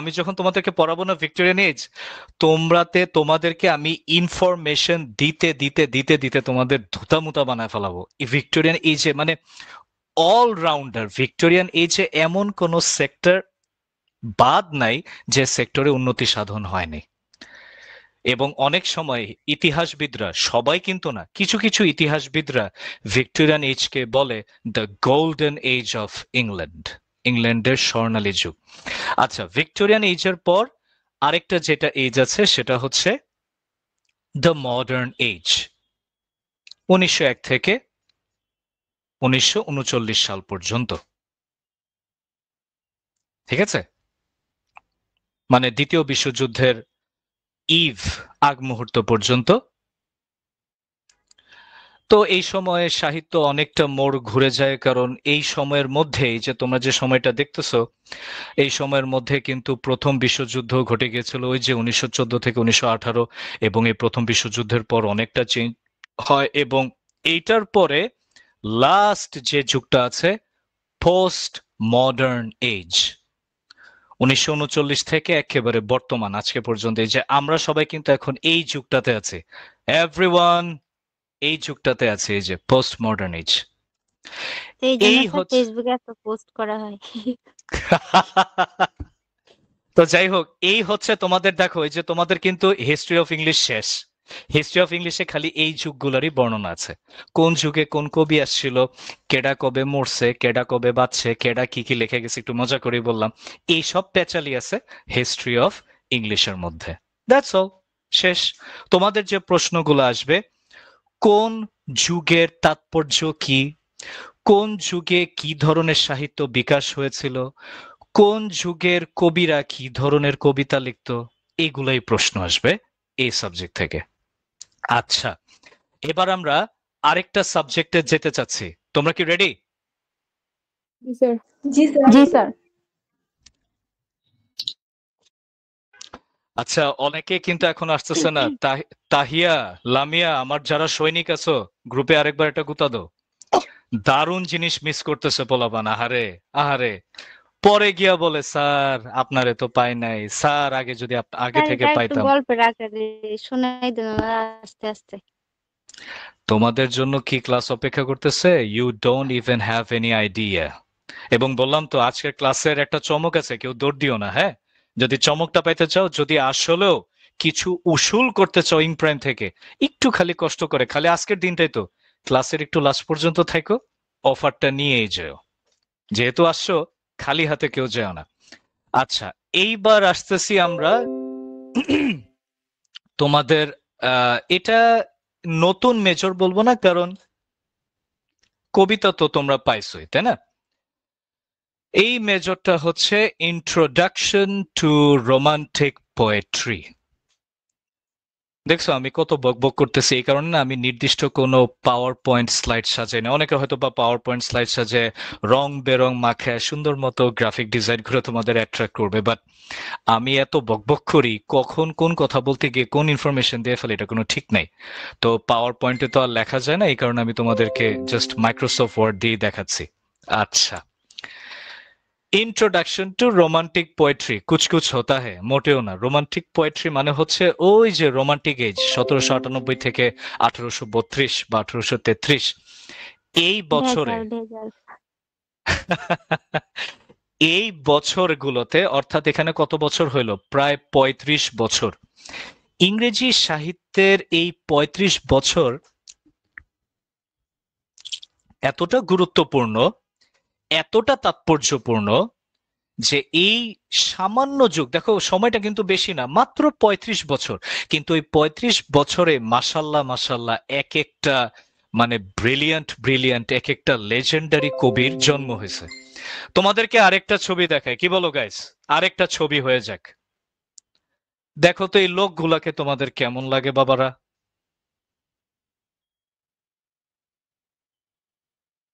আমি যখন তোমাদেরকে পড়াবো না ভিক্টোরিয়ান এজ, তোমাদেরকে আমি ইনফরমেশন দিতে দিতে দিতে দিতে তোমাদের ধুতা মুতা বানায় ফেলাবো। এই ভিক্টোরিয়ান এজে মানে অলরাউন্ডার ভিক্টোরিয়ান এজে এমন কোন সেক্টর বাদ নাই যে সেক্টরে উন্নতি সাধন হয়নি। এবং অনেক সময় ইতিহাসবিদরা, সবাই কিন্তু না, কিছু কিছু ইতিহাসবিদরা ভিক্টোরিয়ান এজকে বলে the golden age of England, ইংল্যান্ডের স্বর্ণালী যুগ। আচ্ছা, ভিক্টোরিয়ান এজের পর আরেকটা যেটা এজ আছে সেটা হচ্ছে দ্য মডার্ন এজ, 1901 থেকে 1939 সাল পর্যন্ত। ঠিক আছে, মানে দ্বিতীয় বিশ্বযুদ্ধের ইভ আগ মুহূর্ত পর্যন্ত। তো এই সময়ে সাহিত্য অনেকটা মোড় ঘুরে যায়, কারণ এই সময়ের মধ্যে, এই যে তোমরা যে সময়টা দেখতেছো, এই সময়ের মধ্যে কিন্তু প্রথম বিশ্বযুদ্ধ ঘটে গিয়েছিল, ওই যে 1914 থেকে 1918, এবং এই প্রথম বিশ্বযুদ্ধের পর অনেকটা চেঞ্জ হয়। এবং এইটার পরে লাস্ট যে যুগটা আছে, পোস্ট মডার্ন এজ, 1939 থেকে একেবারে বর্তমান আজকে পর্যন্ত, এই যে আমরা সবাই কিন্তু এখন এই যুগটাতে আছি, এভরিওয়ান এই যুগটাতে আছে, এই যে পোস্ট মডার্ন এজ। তো এই জন্য এই স্যার হচ্ছে ফেসবুকে এত পোস্ট করা হয়। তো যাই হোক, এই হচ্ছে তোমাদের, দেখো এই যে তোমাদের কিন্তু হিস্ট্রি অফ ইংলিশ শেষ। হিস্ট্রি অফ ইংলিশে খালি এই যুগগুলোরই বর্ণনা আছে, কোন যুগে কোন কবি আসছিল, কেডা কবে মরছে, কেডা কবে বাঁচছে, কেডা কি কি লিখে গেছে, একটু মজা করে বললাম। এই সব পেঁচালি আছে হিস্ট্রি অফ ইংলিশের মধ্যে। দ্যাটস অল, শেষ। তোমাদের যে প্রশ্নগুলো আসবে, কোন যুগের তাৎপর্য কি, কোন যুগে কি ধরনের সাহিত্য বিকাশ হয়েছিল, কোন যুগের কবিরা কি ধরনের কবিতা লিখত, এইগুলাই প্রশ্ন আসবে এই সাবজেক্ট থেকে। আচ্ছা, এবার আমরা আরেকটা সাবজেক্টে যেতে চাচ্ছি, তোমরা কি রেডি? স্যার। জি স্যার। জি স্যার। আচ্ছা, অনেকে কিন্তু এখন আসতেছে না। তাহিয়া, লামিয়া, আমার যারা সৈনিক আছো গ্রুপে আরেকবার একটা গুতা দাও। দারুণ জিনিস মিস করতেছে পোলাপান, আহারে আহারে। পরে গিয়া বলে স্যার আপনারে তো পাই নাই, স্যার আগে যদি আগে স্যার থেকে এটা একটু পাইতাম। গল্পের আকারে শোনাই দেন আস্তে আস্তে। তোমাদের জন্য কি ক্লাস অপেক্ষা করতেছে, you don't even have any idea. এবং বললাম তো আজকের ক্লাসের একটা চমক আছে, কেউ দৌড় দিও না, হ্যাঁ? যদি চমকটা পাইতে চাও, যদি আসলেও কিছু উসুল করতে চাও ইং প্রাইম থেকে, একটু খালি কষ্ট করে, খালি আজকের দিনটাই তো ক্লাসের একটু লাস্ট পর্যন্ত থাকো, অফারটা নিয়েই যেও। যেহেতু আসছো, খালি হাতে কেউ যেও না। আচ্ছা, এইবার আসতেছি আমরা তোমাদের, এটা নতুন মেজর বলবো না, কারণ কবিতা তো তোমরা পাইছোই, তাই না? এই মেজরটা হচ্ছে ইন্ট্রোডাকশন টু রোমান্টিক পোয়েট্রি। দেখছো আমি কত বকবক করতেছি, এই কারণে না আমি নির্দিষ্ট কোনো পাওয়ার পয়েন্ট স্লাইড সাজাই না। অনেকে হয়তো বা পাওয়ার পয়েন্ট স্লাইড সাজে রং বেরং মাখায় সুন্দর মতো গ্রাফিক ডিজাইন করে তোমাদের অ্যাট্রাক্ট করবে, বাট আমি এত বকবক করি, কখন কোন কথা বলতে গিয়ে কোন ইনফরমেশন দিয়ে ফেলে এটা কোনো ঠিক নাই। তো পাওয়ার পয়েন্টে তো আর লেখা যায় না, এই কারণে আমি তোমাদেরকে জাস্ট মাইক্রোসফট ওয়ার্ড দিয়ে দেখাচ্ছি। আচ্ছা, introduction to romantic poetry, Kuch Kuch হোতা হ্যায়, মোটেও না। রোমান্টিক পোয়েট্রি মানে হচ্ছে ওই যে রোমান্টিক এজ 1798 থেকে 1832 বা 1833, এই বছরে ভেজাল ভেজাল। এই বছরগুলোতে, অর্থাৎ এখানে কত বছর হইলো, প্রায় 35 বছর। ইংরেজি সাহিত্যের এই 35 বছর এতটা গুরুত্বপূর্ণ, এতটা তাৎপর্যপূর্ণ যে এই সামান্য যুগ, দেখো সময়টা কিন্তু বেশি না, মাত্র 35 বছর, কিন্তু এই 35 বছরে মাশাল্লাহ মাশাল্লাহ এক একটা মানে ব্রিলিয়ান্ট ব্রিলিয়ান্ট এক একটা লেজেন্ডারি কবির জন্ম হয়েছে। তোমাদেরকে আরেকটা ছবি দেখায়, কি বলো গাইস? আরেকটা ছবি হয়ে যাক। দেখো তো এই লোকগুলাকে তোমাদের কেমন লাগে বাবারা?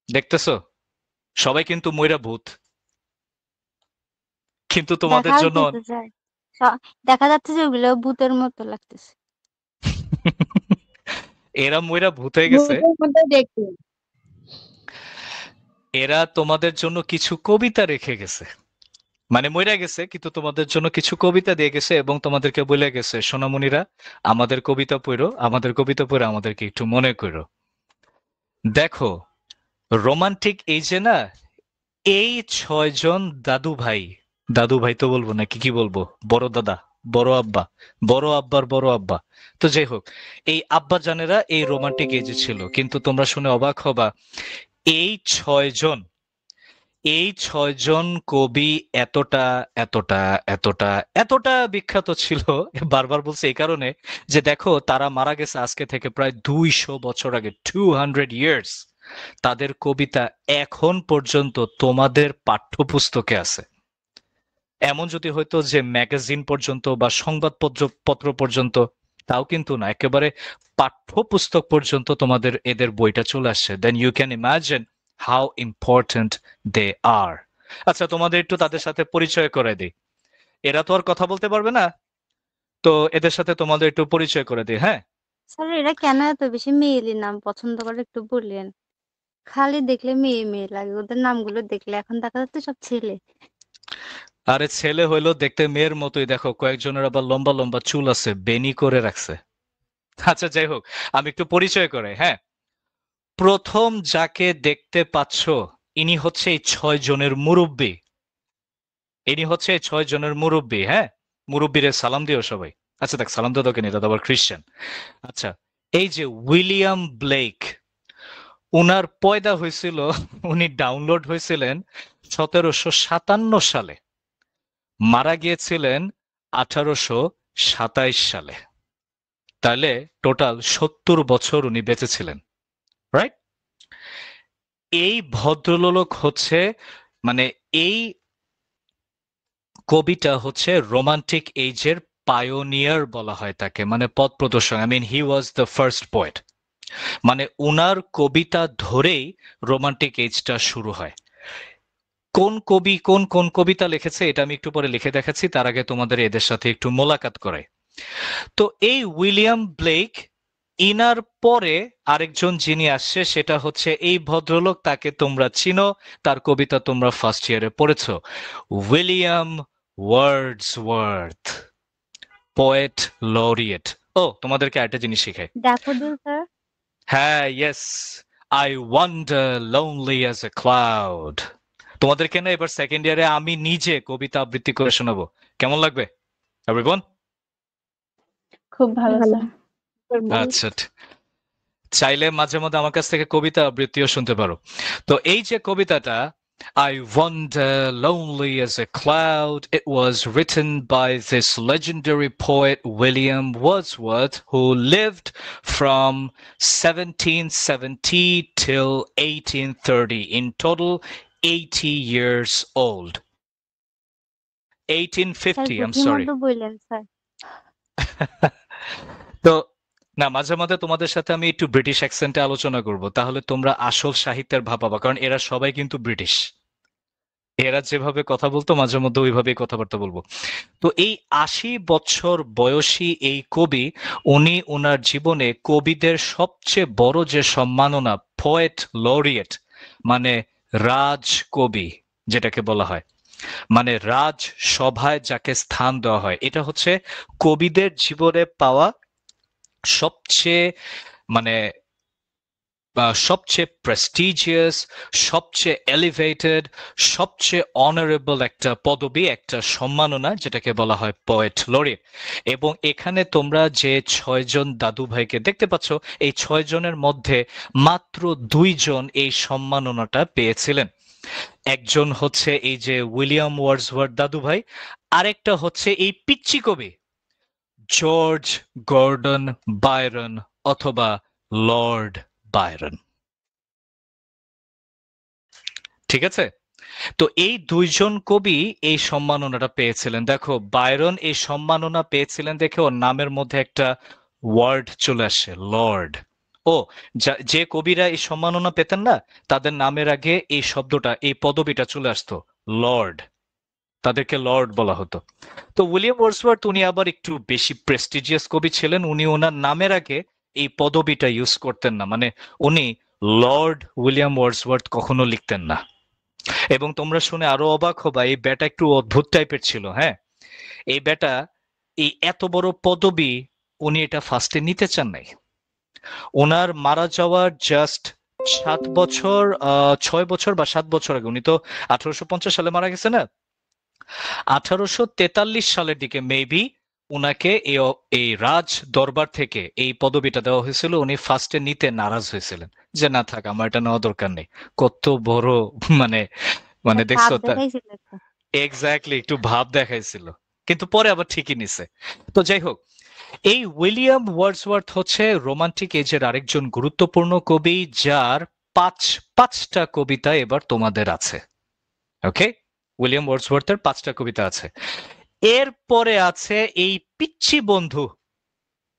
দেখতেছো সবাই কিন্তু ময়রা ভূত, কিন্তু তোমাদের দেখাও জন্য যেতে চায়। দেখা যাচ্ছে যে ওগুলো ভূতের মতো লাগতেছে। এরা ময়রা ভূত হয়ে গেছে। ভূতের মধ্যে দেখতে। এরা তোমাদের জন্য কিছু কবিতা রেখে গেছে, মানে মইরা গেছে কিন্তু তোমাদের জন্য কিছু কবিতা দিয়ে গেছে এবং তোমাদেরকে বলে গেছে, সোনামণিরা আমাদের কবিতা পড়ো, আমাদের কবিতা পড়ে আমাদেরকে একটু মনে করো। দেখো, রোমান্টিক এই যে না, এই 6 জন দাদু ভাই, দাদু ভাই তো বলবো না, কি বলবো, বড় দাদা, বড় আব্বা, বড় আব্বার বড় আব্বা, তো যাই হোক, এই আব্বা জানেরা এই রোমান্টিক এজে ছিল। কিন্তু তোমরা শুনে অবাক হবা, এই 6 জন, এই 6 জন কবি এতটা এতটা এতটা এতটা বিখ্যাত ছিল, বারবার বলছে এই কারণে যে দেখো তারা মারা গেছে আজকে থেকে প্রায় 200 বছর আগে, 200 years। তাদের কবিতা এখন পর্যন্ত তোমাদের পাঠ্যপুস্তকে আছে। এমন যদি হয়তো যে ম্যাগাজিন পর্যন্ত বা সংবাদপত্র পত্র পর্যন্ত, তাও কিন্তু না, একেবারে পাঠ্যপুস্তক পর্যন্ত তোমাদের এদের বইটা চলে আসছে। Then you can imagine how important they are. আচ্ছা, তোমাদের একটু তাদের সাথে পরিচয় করে দিই, এরা তো আর কথা বলতে পারবে না, তো এদের সাথে তোমাদের একটু পরিচয় করে দিই। হ্যাঁ, স্যার এরা কেন এত বেশি মেয়েলি নাম পছন্দ করে একটু বললেন? খালি দেখলে মেয়ে মেয়ে লাগে, ওদের নামগুলো দেখলে এখন দেখা যাচ্ছে সব ছেলে। আরে ছেলে হইলো দেখতে মেয়ের মতোই, দেখো কয়েকজনের আবার লম্বা লম্বা চুল আছে, বেনি করে রাখছে। আচ্ছা যাই হোক, আমি একটু পরিচয় করে, হ্যাঁ। প্রথম যাকে দেখতে পাচ্ছ ইনি হচ্ছে এই 6 জনের মুরব্বী, ইনি হচ্ছে এই 6 জনের মুরব্বী। হ্যাঁ, মুরব্বীরে সালাম দিও সবাই। আচ্ছা দেখ, সালাম তো তোকে, এটা তো আবার খ্রিস্টান। আচ্ছা, এই যে উইলিয়াম ব্লেক, উনার পয়দা হয়েছিল, উনি ডাউনলোড হয়েছিলেন 1757 সালে, মারা গিয়েছিলেন 1827 সালে। তাহলে টোটাল 70 বছর উনি বেঁচে ছিলেন, রাইট? এই ভদ্রলোক হচ্ছে, মানে এই কবিটা হচ্ছে রোমান্টিক এজের পায়োনিয়ার বলা হয় তাকে, মানে পথ প্রদর্শক। I mean he was the first poet. মানে উনার কবিতা ধরেই রোমান্টিক এজটা শুরু হয়। কোন কবি কোন কোন কবিতা লিখেছে এটা আমি একটু পরে লিখে দেখাচ্ছি, তার আগে তোমাদের এদের সাথে একটু মোলাকাত করে। তো এই উইলিয়াম ব্লেক, ইনার পরে আরেকজন যিনি আসছে সেটা হচ্ছে এই ভদ্রলোক, তাকে তোমরা চিনো, তার কবিতা তোমরা ফার্স্ট ইয়ারে পড়েছো, উইলিয়াম ওয়ার্ডসওয়ার্থ, পোয়েট লরিয়েট। ও, তোমাদেরকে একটা জিনিস শিখাই। Daffodil sir. হ্যাঁ, yes, I wander lonely as a cloud. তোমাদেরকে না এবার সেকেন্ড ইয়ারে আমি নিজে কবিতা আবৃত্তি করে শোনাবো, কেমন লাগবে এভরিওয়ান? খুব ভালো ভালো। স্যার। আচ্ছা, চাইলে মাঝে মধ্যে আমার কাছ থেকে কবিতা আবৃত্তিও শুনতে পারো। তো এই যে কবিতাটা, I wander lonely as a cloud, it was written by this legendary poet William Wordsworth, who lived from 1770 till 1830, in total 80 years old. Sir 1850, I'm বুদ্ধির sorry. মধ্যে বললেন স্যার। তো না, মাঝে মাঝে তোমাদের সাথে আমি একটু ব্রিটিশ অ্যাকসেন্টে আলোচনা করব, তাহলে তোমরা আসল সাহিত্যের ভাব পাবা, কারণ এরা সবাই কিন্তু ব্রিটিশ। এরা যেভাবে কথা বলতো মাঝে মধ্যে ওইভাবেই কথাবার্তা বলবো। তো এই 80 বছর বয়সী এই কবি, উনি ওনার জীবনে কবিদের সবচেয়ে বড় যে সম্মাননা, পোয়েট লরিয়েট, মানে রাজ কবি যেটাকে বলা হয়, মানে রাজ সভায় যাকে স্থান দেওয়া হয়, এটা হচ্ছে কবিদের জীবনে পাওয়া সবচেয়ে, মানে সবচেয়ে প্রেস্টিজিয়াস, সবচেয়ে এলিভেটেড, সবচেয়ে অনারেবল একটা পদবি, একটা সম্মাননা, যেটাকে বলা হয় পোয়েট লরিয়েট। এবং এখানে তোমরা যে 6 জন দাদু ভাইকে দেখতে পাচ্ছ, এই 6 জনের মধ্যে মাত্র 2 জন এই সম্মাননাটা পেয়েছিলেন। একজন হচ্ছে এই যে উইলিয়াম ওয়ার্ডসওয়ার্থ দাদু ভাই, আরেকটা হচ্ছে এই পিচ্চি কবি জর্জ গর্ডন বায়রন, অথবা লর্ড বায়রন। ঠিক আছে? তো এই 2 জন কবি এই সম্মাননাটা পেয়েছিলেন। দেখো, বায়রন এই সম্মাননা পেয়েছিলেন দেখে ওর নামের মধ্যে একটা ওয়ার্ড চলে আসে, লর্ড। ও, যে কবিরা এই সম্মাননা পেতেন না, তাদের নামের আগে এই শব্দটা, এই পদবিটা চলে আসতো, লর্ড। তাদেরকে লর্ড বলা হতো। তো উইলিয়াম ওয়ার্ডসওয়ার্থ, উনি আবার একটু বেশি প্রেস্টিজিয়াস কবি ছিলেন, উনি ওনার নামের আগে এই পদবিটা ইউজ করতেন না, মানে উনি লর্ড উইলিয়াম ওয়ার্ডসওয়ার্থ কখনো লিখতেন না। এবং তোমরা শুনে আরো অবাক হবা, এই ব্যাটা একটু অদ্ভুত টাইপের ছিল। হ্যাঁ, এই ব্যাটা এই এত বড় পদবি উনি এটা ফার্স্টে নিতে চান নাই। ওনার মারা যাওয়ার জাস্ট 7 বছর 6 বছর বা 7 বছর আগে, উনি তো 1850 সালে মারা গেছে না, 1843 সালের দিকে মেবি উনাকে এই রাজ দরবার থেকে এই পদবিটা দেওয়া হয়েছিল। উনি ফার্স্টে নিতে নারাজ হয়েছিলেন যে না থাক, আমার এটা নেওয়া দরকার নেই। কত বড় মানে মানে ভাব দেখছো তা, দেখাইছিল একটা। এক্স্যাক্টলি একটু ভাব দেখাইছিল, কিন্তু পরে আবার ঠিকই নিছে। তো যাই হোক, এই উইলিয়াম ওয়ার্ডসওয়ার্থ হচ্ছে রোমান্টিক এজের আরেকজন গুরুত্বপূর্ণ কবি, যার পাঁচটা কবিতা এবার তোমাদের আছে। ওকে, উইলিয়াম ওয়ার্ডসওয়ার্থের 5টা কবিতা আছে। এরপরে আছে এই পিচ্চি বন্ধু।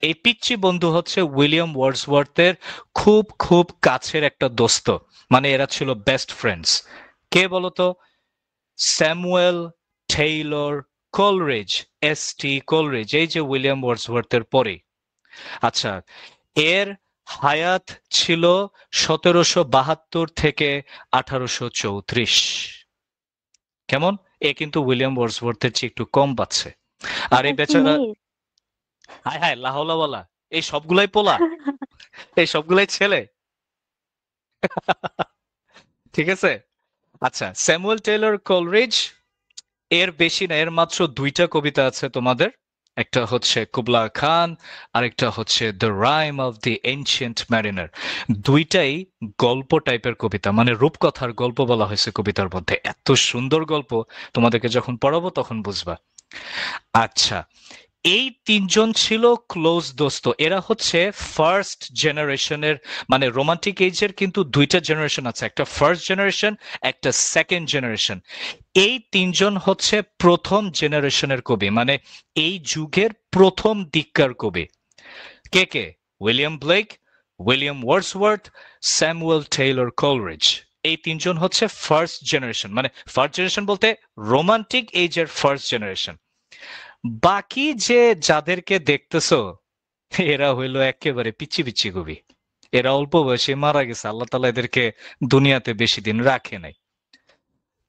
এই পিচ্চি বন্ধু হচ্ছে উইলিয়াম ওয়ার্ডসওয়ার্থের খুব খুব কাছের একটা দোস্ত, মানে এরা ছিল বেস্ট ফ্রেন্ডস। কে বলতো? Samuel Taylor Coleridge, S T. Coleridge, এই যে উইলিয়াম ওয়ার্ডসওয়ার্থের পরে। আচ্ছা, এর হায়াত ছিল 1772 থেকে 1834। কেমন? এ কিন্তু উইলিয়াম ওয়ার্ডসওয়ার্থের চেয়ে একটু কম পাচ্ছে। আর এই এটা কি বেচারা, মেয়ে? হায় হায় লাহৌলাওয়ালা, এই সবগুলাই পোলা, এই সবগুলাই ছেলে। ঠিক আছে। আচ্ছা, স্যামুয়েল টেইলর কোলরিজ, এর বেশি না, এর মাত্র 2টা কবিতা আছে তোমাদের। একটা হচ্ছে কুবলা খান, আরেকটা হচ্ছে the rime of the ancient mariner. দুইটাই গল্প টাইপের কবিতা, মানে রূপকথার গল্প বলা হয়েছে কবিতার মধ্যে। এত সুন্দর গল্প, তোমাদেরকে যখন পড়াবো তখন বুঝবা। আচ্ছা, এই 3জন ছিল ক্লোজ দোস্ত। এরা হচ্ছে ফার্স্ট জেনারেশনের, মানে রোমান্টিক এজের কিন্তু 2টা জেনারেশন আছে, একটা ফার্স্ট জেনারেশন, একটা সেকেন্ড জেনারেশন। এই 3জন হচ্ছে প্রথম জেনারেশনের কবি, মানে এই যুগের প্রথম দিককার কবি। কে কে? William Blake, William Wordsworth, Samuel Taylor Coleridge. এই 3জন হচ্ছে ফার্স্ট জেনারেশন, মানে ফার্স্ট জেনারেশন বলতে রোমান্টিক এজের ফার্স্ট জেনারেশন। বাকি যে যাদেরকে দেখতেছো, এরা হইলো একেবারে পিচ্ছি পিচ্ছি কবি। এরা অল্প বয়সে মারা গেছে, আল্লাহ তাআলা এদেরকে দুনিয়াতে বেশি দিন রাখে নাই।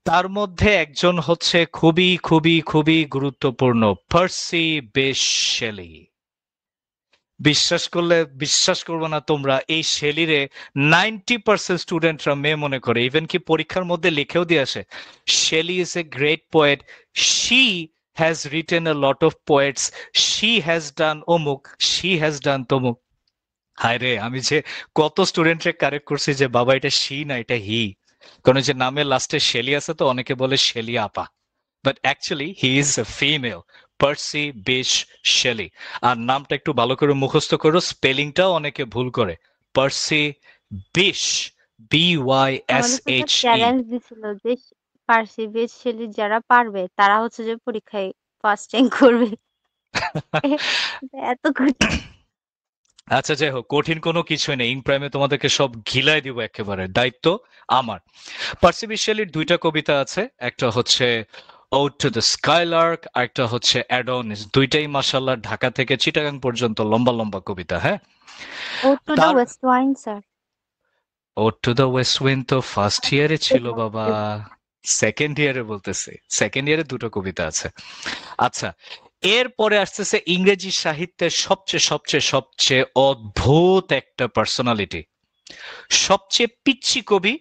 তার মধ্যে একজন হচ্ছে খুবই খুবই খুবই গুরুত্বপূর্ণ, পার্সি bysshe শেলি। বিশ্বাস করবে না তোমরা, এই শেলিরে 90% স্টুডেন্টরা মেয়ে মনে করে, ইভেন কি পরীক্ষার মধ্যে লিখেও দিয়ে আসে, Shelley is a great poet, she has written a lot of poets, she has done অমুক, শি হ্যাজ ডান তমুক। হায় রে, আমি যে কত স্টুডেন্টরে কারেক্ট করছি যে বাবা এটা শি না, এটা হি। কারণ যে নামের লাস্টে শেলি আছে তো অনেকে বলে শেলি আপা, but actually he is a female, Percy bysshe Shelley. আর নামটা একটু ভালো করে মুখস্থ করো, স্পেলিংটাও অনেকে ভুল করে, পার্সি bysshe, আমাদের তো একটা BYSHE। চ্যালেঞ্জ দিছিল যে পার্সি বেস শেলি যারা পারবে তারা হচ্ছে যে পরীক্ষায় ফার্স্ট র্যাঙ্ক করবে। এটা এত কঠিন। আচ্ছা, যাই হোক, কঠিন কোনো কিছুই নেই, ইং প্রাইমে তোমাদেরকে সব গিলাই দিব একেবারে, দায়িত্ব আমার। পার্সি bysshe শেলির 2টা কবিতা আছে, একটা হচ্ছে Ode to the Skylark, আর একটা হচ্ছে অ্যাডোনিস। দুইটাই মাশাআল্লাহ ঢাকা থেকে চিটাগাং পর্যন্ত লম্বা লম্বা কবিতা। হ্যাঁ, ও টু দ্য তার West wine sir. Ode to the West Wind তো ফার্স্ট ইয়ারে ছিল বাবা, সেকেন্ড ইয়ারে বলতেছে, সেকেন্ড ইয়ারে 2টো কবিতা আছে। আচ্ছা, এরপরে আসতেছে ইংরেজি সাহিত্যের সবচেয়ে সবচেয়ে সবচেয়ে অদ্ভুত একটা পার্সোনালিটি, সবচেয়ে পিচ্ছি কবি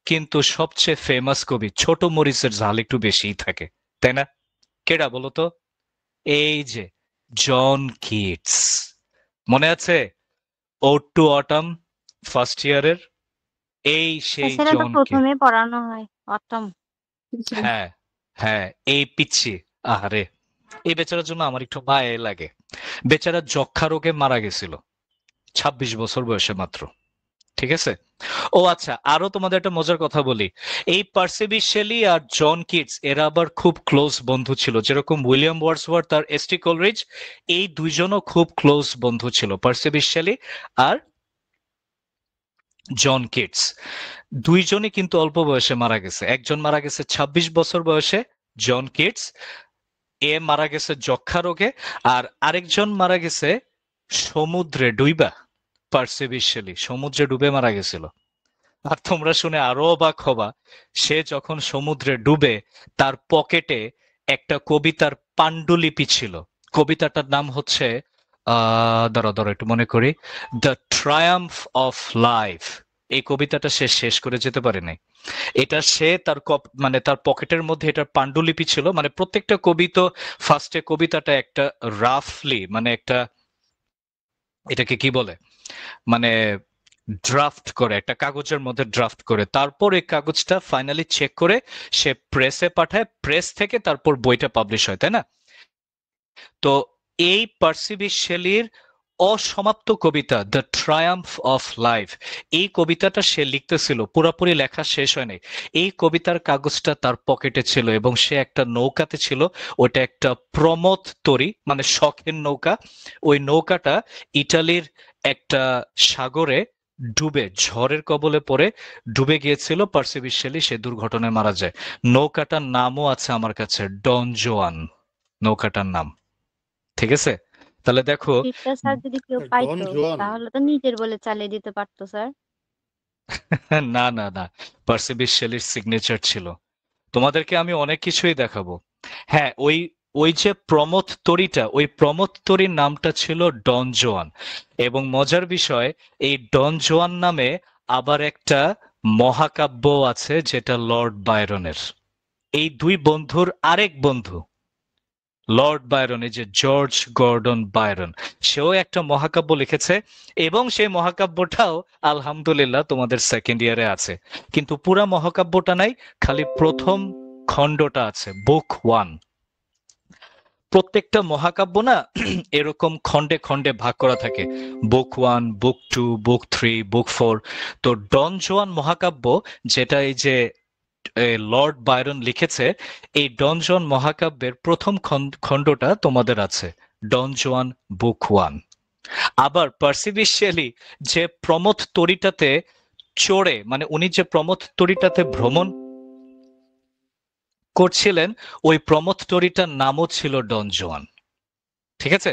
কিন্তু সবচেয়ে ফেমাস কবি। ছোট মরিচের ঝাল একটু বেশিই থাকে, তাই না? কেডা বলো তো? এই যে জন কিটস। মনে আছে ওড টু অটাম, ফার্স্ট ইয়ারের? এই সেই সেটা তো জন কিটস। প্রথমে পড়ানো হয় অটম। হ্যাঁ হ্যাঁ, এই পিচ্ছি, আহারে, এই বেচারার জন্য আমার একটু মায়া লাগে। বেচারা যক্ষা রোগে মারা গেছিল 26 বছর বয়সে মাত্র। ঠিক আছে। ও আচ্ছা, আরো তোমাদের একটা মজার কথা বলি, এই পার্সি bysshe শেলি আর জন কিটস এরা আবার খুব ক্লোজ বন্ধু ছিল, যেরকম উইলিয়াম ওয়ার্ডসওয়ার্থ আর এস.টি. কোলরিজ, এই দুইজনও খুব ক্লোজ বন্ধু ছিল, পার্সি bysshe শেলি আর জন কিটস। দুইজনই কিন্তু অল্প বয়সে মারা গেছে। একজন মারা গেছে 26 বছর বয়সে, জন কিটস, এ মারা গেছে যক্ষা রোগে, আর আরেকজন মারা গেছে সমুদ্রে ডুইবা, পার্সি bysshe শেলি সমুদ্রে ডুবে মারা গেছিল। আর তোমরা শুনে আরো অবাক হবা, সে যখন সমুদ্রে ডুবে তার পকেটে একটা কবিতার পাণ্ডুলিপি ছিল। কবিতাটার নাম হচ্ছে দাঁড়াও দাঁড়াও একটু মনে করি, দ্য ট্রায়াম্ফ অফ লাইফ। এই কবিতাটা সে শেষ করে যেতে পারে নাই। এটা সে তার মানে তার পকেটের মধ্যে এটার পাণ্ডুলিপি ছিল। মানে প্রত্যেকটা কবি তো ফার্স্টে কবিতাটা একটা রাফলি, মানে একটা, এটাকে কি বলে, মানে ড্রাফট করে, একটা কাগজের মধ্যে ড্রাফট করে, তারপর এই কাগজটা ফাইনালি চেক করে সে প্রেসে পাঠায়, প্রেস থেকে তারপর বইটা পাবলিশ হয়, তাই না? তো এই পার্সি বিশ শেলির অসমাপ্ত কবিতা দ্য ট্রায়াম্ফ অফ লাইফ, এই কবিতাটা সে লিখতেছিল, পুরোপুরি লেখা শেষ হয়নি। এই কবিতার কাগজটা তার পকেটে ছিল এবং সে একটা নৌকাতে ছিল। ওটা একটা প্রমথ তরী, মানে শখের নৌকা। ওই নৌকাটা ইটালির একটা সাগরে ডুবে, ঝড়ের কবলে পড়ে ডুবে গিয়েছিল। পার্সি বিশ শেলি সে দুর্ঘটনায় মারা যায়। নৌকাটার নামও আছে আমার কাছে, ডন জোয়ান নৌকাটার নাম। ঠিক আছে, তাহলে দেখো। এটা স্যার যদি কেউ ডন পাইতো জুয়ান। তাহলে তো নিজের বলে চালিয়ে দিতে পারতো স্যার। না না না, পার্সি বিশ শেলির সিগনেচার ছিল। তোমাদেরকে আমি অনেক কিছুই দেখাবো। হ্যাঁ, ওই ওই যে প্রমথ তরীটা, ওই প্রমথ তরীর নামটা ছিল ডন জোয়ান। এবং মজার বিষয়, এই ডন জোয়ান নামে আবার একটা মহাকাব্য আছে যেটা লর্ড বায়রনের। এই দুই বন্ধুর আরেক বন্ধু লর্ড বায়রন, এই যে জর্জ গর্ডন বায়রন, সেও একটা মহাকাব্য লিখেছে। এবং সেই মহাকাব্যটাও আলহামদুলিল্লাহ তোমাদের সেকেন্ড ইয়ারে আছে, কিন্তু পুরা মহাকাব্যটা নাই, খালি প্রথম খণ্ডটা আছে, বুক 1। প্রত্যেকটা মহাকাব্য না এরকম খণ্ডে খণ্ডে ভাগ করা থাকে, বুক 1, বুক 2, বুক 3, বুক 4। তো ডন জোয়ান মহাকাব্য, যেটা এই যে লর্ড বায়রন লিখেছে, এই ডন জোয়ান মহাকাব্যের প্রথম খণ্ডটা তোমাদের আছে, ডন জোয়ান বুক 1। আবার পার্সি বিশ শেলি যে প্রমথ তরীটাতে চড়ে, মানে উনি যে প্রমথ তরীটাতে ভ্রমণ করছিলেন, ওই প্রমথ তরীটার নামও ছিল ডন জোয়ান। ঠিক আছে,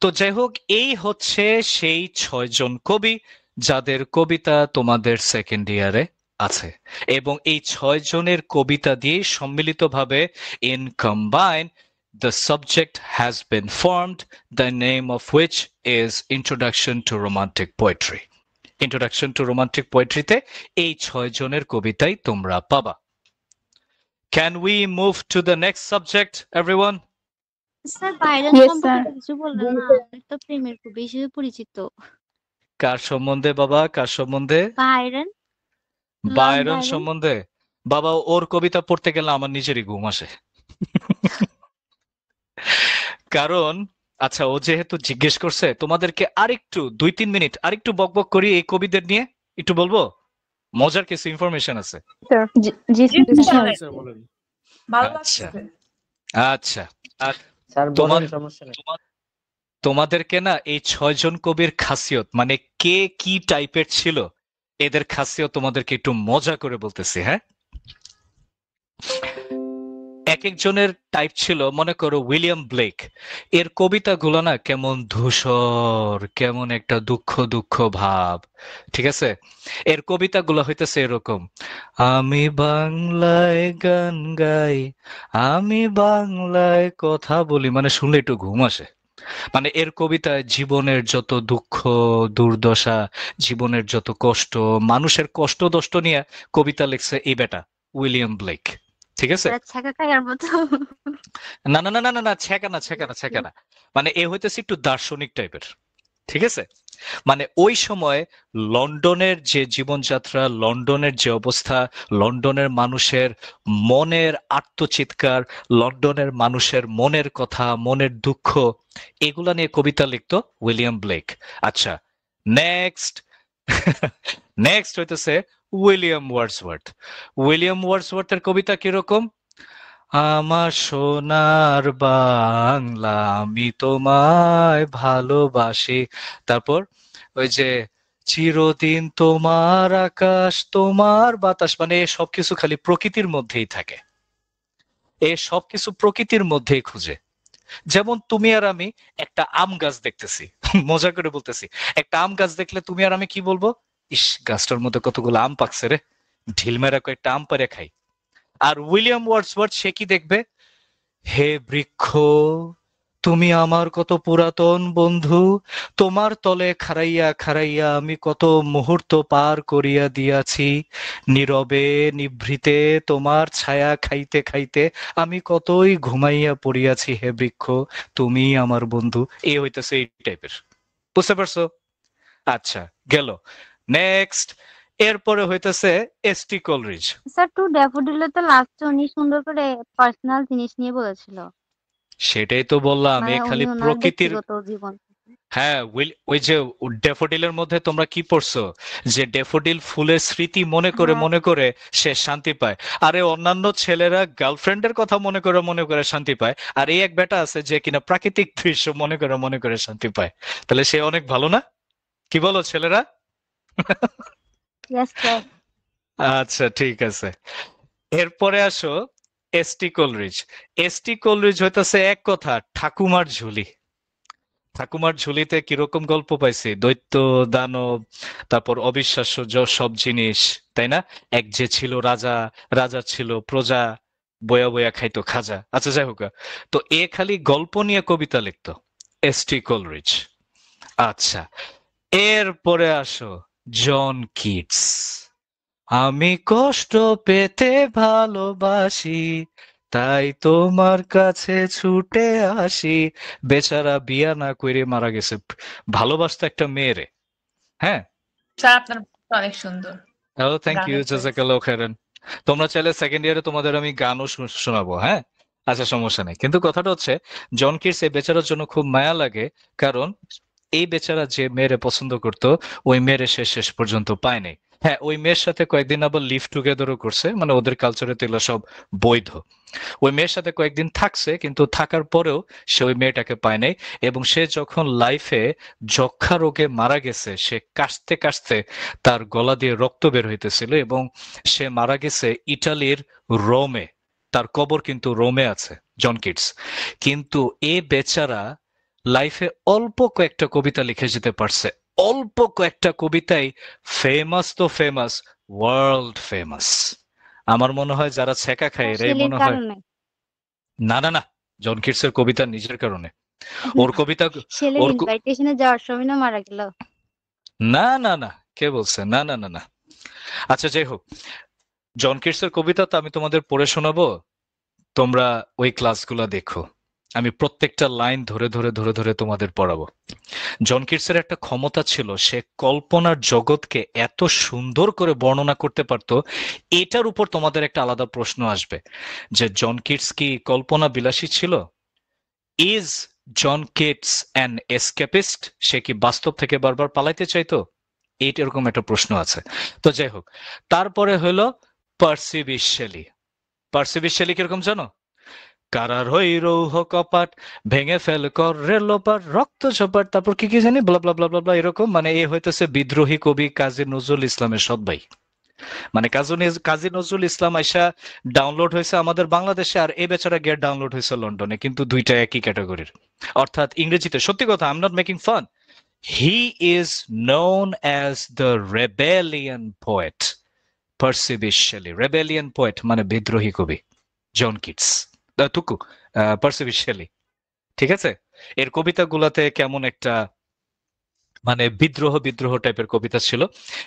তো যাই হোক, এই হচ্ছে সেই 6জন কবি যাদের কবিতা তোমাদের সেকেন্ড ইয়ারে আছে। এবং এই 6 জনের কবিতা দিয়ে সম্মিলিতভাবে in combine the subject has been formed, the name of which is Introduction to Romantic Poetry. Introduction to Romantic Poetry তে এই 6 জনের কবিতাই তোমরা পাবা। Can we move to the next subject, everyone? Sir Byron Yes, সম্পর্কে sir. তো কিছু বললেন না, অনেক তো প্রেমের কবি হিসেবে পরিচিত। কার সম্বন্ধে বাবা, কার সম্বন্ধে? Byron, Lord Byron Byron. সম্বন্ধে? বাবা, ওর কবিতা পড়তে গেলে আমার নিজেরই ঘুম আসে। কারণ আচ্ছা, ও যেহেতু জিজ্ঞেস করছে, তোমাদেরকে আরেকটু 2-3 মিনিট আরেকটু বকবক করি এই কবিদের নিয়ে, একটু বলবো, মজার কিছু ইনফরমেশন আছে। জি স্যার। স্যার বলেন। ভালো আচ্ছা লাগছে। আচ্ছা, আর স্যার তোমার বলেন, সমস্যা নেই। তোমাদেরকে না এই 6 জন কবির খাসিয়ত, মানে কে কি টাইপের ছিল, এদের খাসিয়ত তোমাদেরকে একটু মজা করে বলতেছি। হ্যাঁ, এক একজনের টাইপ ছিল, মনে করো উইলিয়াম ব্লেক, এর কবিতাগুলো না কেমন ধূসর, কেমন একটা দুঃখ দুঃখ ভাব। ঠিক আছে, এর কবিতাগুলো হইতেছে এরকম, আমি বাংলায় গান গাই, আমি বাংলায় কথা বলি, মানে শুনলে একটু ঘুম আসে। মানে এর কবিতায় জীবনের যত দুঃখ দুর্দশা, জীবনের যত কষ্ট, মানুষের কষ্ট দষ্ট নিয়ে কবিতা লিখছে এই বেটা উইলিয়াম ব্লেক। ঠিক আছে, ছাকা খাইয়ার মতো। না না না না না না, ছেঁকা না ছেঁকা না ছেঁকা না, মানে এ হইতেছে একটু দার্শনিক টাইপের। ঠিক আছে, মানে ওই সময় লন্ডনের যে জীবনযাত্রা, লন্ডনের যে অবস্থা, লন্ডনের মানুষের মনের আত্মচিৎকার, লন্ডনের মানুষের মনের কথা, মনের দুঃখ, এগুলা নিয়ে কবিতা লিখতো উইলিয়াম ব্লেক। আচ্ছা, নেক্সট নেক্সট হইতেছে উইলিয়াম ওয়ার্ডসওয়ার্থ। উইলিয়াম ওয়ার্ডসওয়ার্থের কবিতা কিরকম, আমার সোনার বাংলা আমি তোমায় ভালোবাসি। তারপর ওই যে চিরদিন তোমার আকাশ তোমার বাতাস, মানে এ সবকিছু খালি প্রকৃতির মধ্যেই থাকে, এ সবকিছু প্রকৃতির মধ্যেই খুঁজে। যেমন তুমি আর আমি একটা আম গাছ দেখতেছি, মজা করে বলতেছি, একটা আম গাছ দেখলে তুমি আর আমি কি বলবো, ইস, গাছটার মধ্যে কতগুলো আম পাকছে রে, ঢিল মেরা কয়েকটা আম পারে খাই। আর উইলিয়াম ওয়ার্ডসওয়ার্থ সে কি দেখবে, হে বৃক্ষ, তুমি আমার কত পুরাতন বন্ধু, তোমার তলে খাড়াইয়া খাড়াইয়া আমি কত মুহূর্ত পার করিয়া দিয়াছি, নীরবে নিভৃতে তোমার ছায়া খাইতে খাইতে আমি কতই ঘুমাইয়া পড়িয়াছি, হে বৃক্ষ তুমি আমার বন্ধু। এই হইতেছে এই টাইপের, বুঝতে পারছো? আচ্ছা, গেল। নেক্সট, এরপরে হইতেছে এসটি কোলরিজ। স্যার টু ড্যাফোডিলে তো লাস্টে উনি সুন্দর করে পার্সোনাল জিনিস নিয়ে বলেছিল, সেটাই তো বললাম, এ মানে উনি খালি ওনার প্রকৃতির। ব্যক্তিগত জীবন। হ্যাঁ, ওই যে ড্যাফোডিলের মধ্যে তোমরা কি পড়ছো, যে ড্যাফোডিল ফুলের স্মৃতি মনে করে হ্যাঁ মনে করে সে শান্তি পায়। আরে অন্যান্য ছেলেরা গার্লফ্রেন্ডের কথা মনে করে শান্তি পায়, আর এই এক বেটা আছে যে কিনা প্রাকৃতিক দৃশ্য মনে করে শান্তি পায়। তাহলে সে অনেক ভালো না? কি বলো ছেলেরা? Yes sir. আচ্ছা, ঠিক আছে। এরপরে আসো এসটি কোলরিজ। এসটি কোলরিজ হইতেছে এক কথা ঠাকুমার ঝুলি। ঠাকুমার ঝুলিতে কিরকম গল্প পাইছি, দৈত্য দানব, তারপর অবিশ্বাস্য সব জিনিস, তাই না? এক যে ছিল রাজা, রাজা ছিল প্রজা, বয়া বয়া খাইতো খাজা। আচ্ছা, যাই হোক, তো এ খালি গল্প নিয়ে কবিতা লিখতো এসটি কোলরিজ। আচ্ছা, এরপরে আসো জন কিটস। আমি কষ্ট পেতে ভালোবাসি, তাই তোমার কাছে ছুটে আসি। বেচারা বিয়া না করে মারা গেছে, ভালোবাসতো একটা মেয়েরে। হ্যাঁ, স্যার আপনার ভাষা অনেক সুন্দর, হ্যালো, থ্যাংক ইউ, গানের চয়েস। জাজাকাল্লাহ খাইরান। তোমরা চাইলে সেকেন্ড ইয়ারে তোমাদের আমি গানও শোনাবো, হ্যাঁ? আচ্ছা, সমস্যা নেই, কিন্তু কথাটা হচ্ছে জন কিটস এই বেচারার জন্য খুব মায়া লাগে, কারণ এই বেচারা যে মেয়েরে পছন্দ করতো ওই মেয়েরে সে শেষ পর্যন্ত পায় নাই। হ্যাঁ, ওই মেয়ের সাথে কয়েকদিন আবার লিভ টুগেদারও করছে, মানে ওদের কালচারে তো এগুলো সব বৈধ। ওই মেয়ের সাথে কয়েকদিন থাকছে, কিন্তু থাকার পরেও সে ওই মেয়েটাকে পায় নাই। এবং সে যখন লাইফে যক্ষা রোগে মারা গেছে, সে কাশতে কাশতে তার গলা দিয়ে রক্ত বের হইতেছিল, এবং সে মারা গেছে ইটালির রোমে। তার কবর কিন্তু রোমে আছে, জন কিটস। কিন্তু এ বেচারা লাইফে অল্প কয়েকটা কবিতা লিখে যেতে পারছে, অল্প কয়েকটা কবিতাই ফেমাস, তো ফেমাস, ওয়ার্ল্ড ফেমাস। আমার মনে হয় যারা ছেঁকা খায় এরাই শেলির মনে হয়। কারণে। না না না, জন কিটসের কবিতা নিজের কারণে, ওর কবিতা, শেলির ওর ইনভাইটেশনে যাওয়ার সময় না মারা গেল। না না না, কে বলছে? না না না না। আচ্ছা, যাই হোক, জন কিটসের কবিতা তো আমি তোমাদের পড়ে শোনাবো, তোমরা ওই ক্লাসগুলা দেখো, আমি প্রত্যেকটা লাইন ধরে ধরে ধরে ধরে তোমাদের পড়াবো। জন কিটসের একটা ক্ষমতা ছিল, সে কল্পনার জগৎকে এত সুন্দর করে বর্ণনা করতে পারত। এটার উপর তোমাদের একটা আলাদা প্রশ্ন আসবে, যে জন কিটস কি কল্পনা বিলাসী ছিল? Is John Keats an escapist? সে কি বাস্তব থেকে বারবার পালাইতে চাইতো? এইটা এরকম একটা প্রশ্ন আছে। তো যাই হোক, তারপরে হলো Parsi Bysshe Shelley. Parsi Bysshe Shelley কিরকম জানো? কারার হই রৌহ কপাট, ভেঙে ফেল কর রেলোপাট, রক্ত ঝপাট, তারপর কি কি জানি ব্লা ব্লা ব্লা ব্লা ব্লা, এরকম। মানে এ হইতেছে বিদ্রোহী কবি কাজী নজরুল ইসলামের সৎ ভাই। মানে কাজী নজরুল ইসলাম আইসা ডাউনলোড হয়েছে আমাদের বাংলাদেশে, আর এ বেচারা গিয়ে ডাউনলোড হয়েছে লন্ডনে, কিন্তু দুইটা একই ক্যাটাগরির। অর্থাৎ ইংরেজিতে, সত্যি কথা, I am not making fun, he is known as the rebellion poet. Percy Bysshe Shelley, rebellion poet মানে বিদ্রোহী কবি জন কিটস, টুকু, পার্সি বিশ শেলি। ঠিক আছে, এর কবিতাগুলাতে কেমন একটা মানে বিদ্রোহ বিদ্রোহ টাইপের কবিতা ছিল,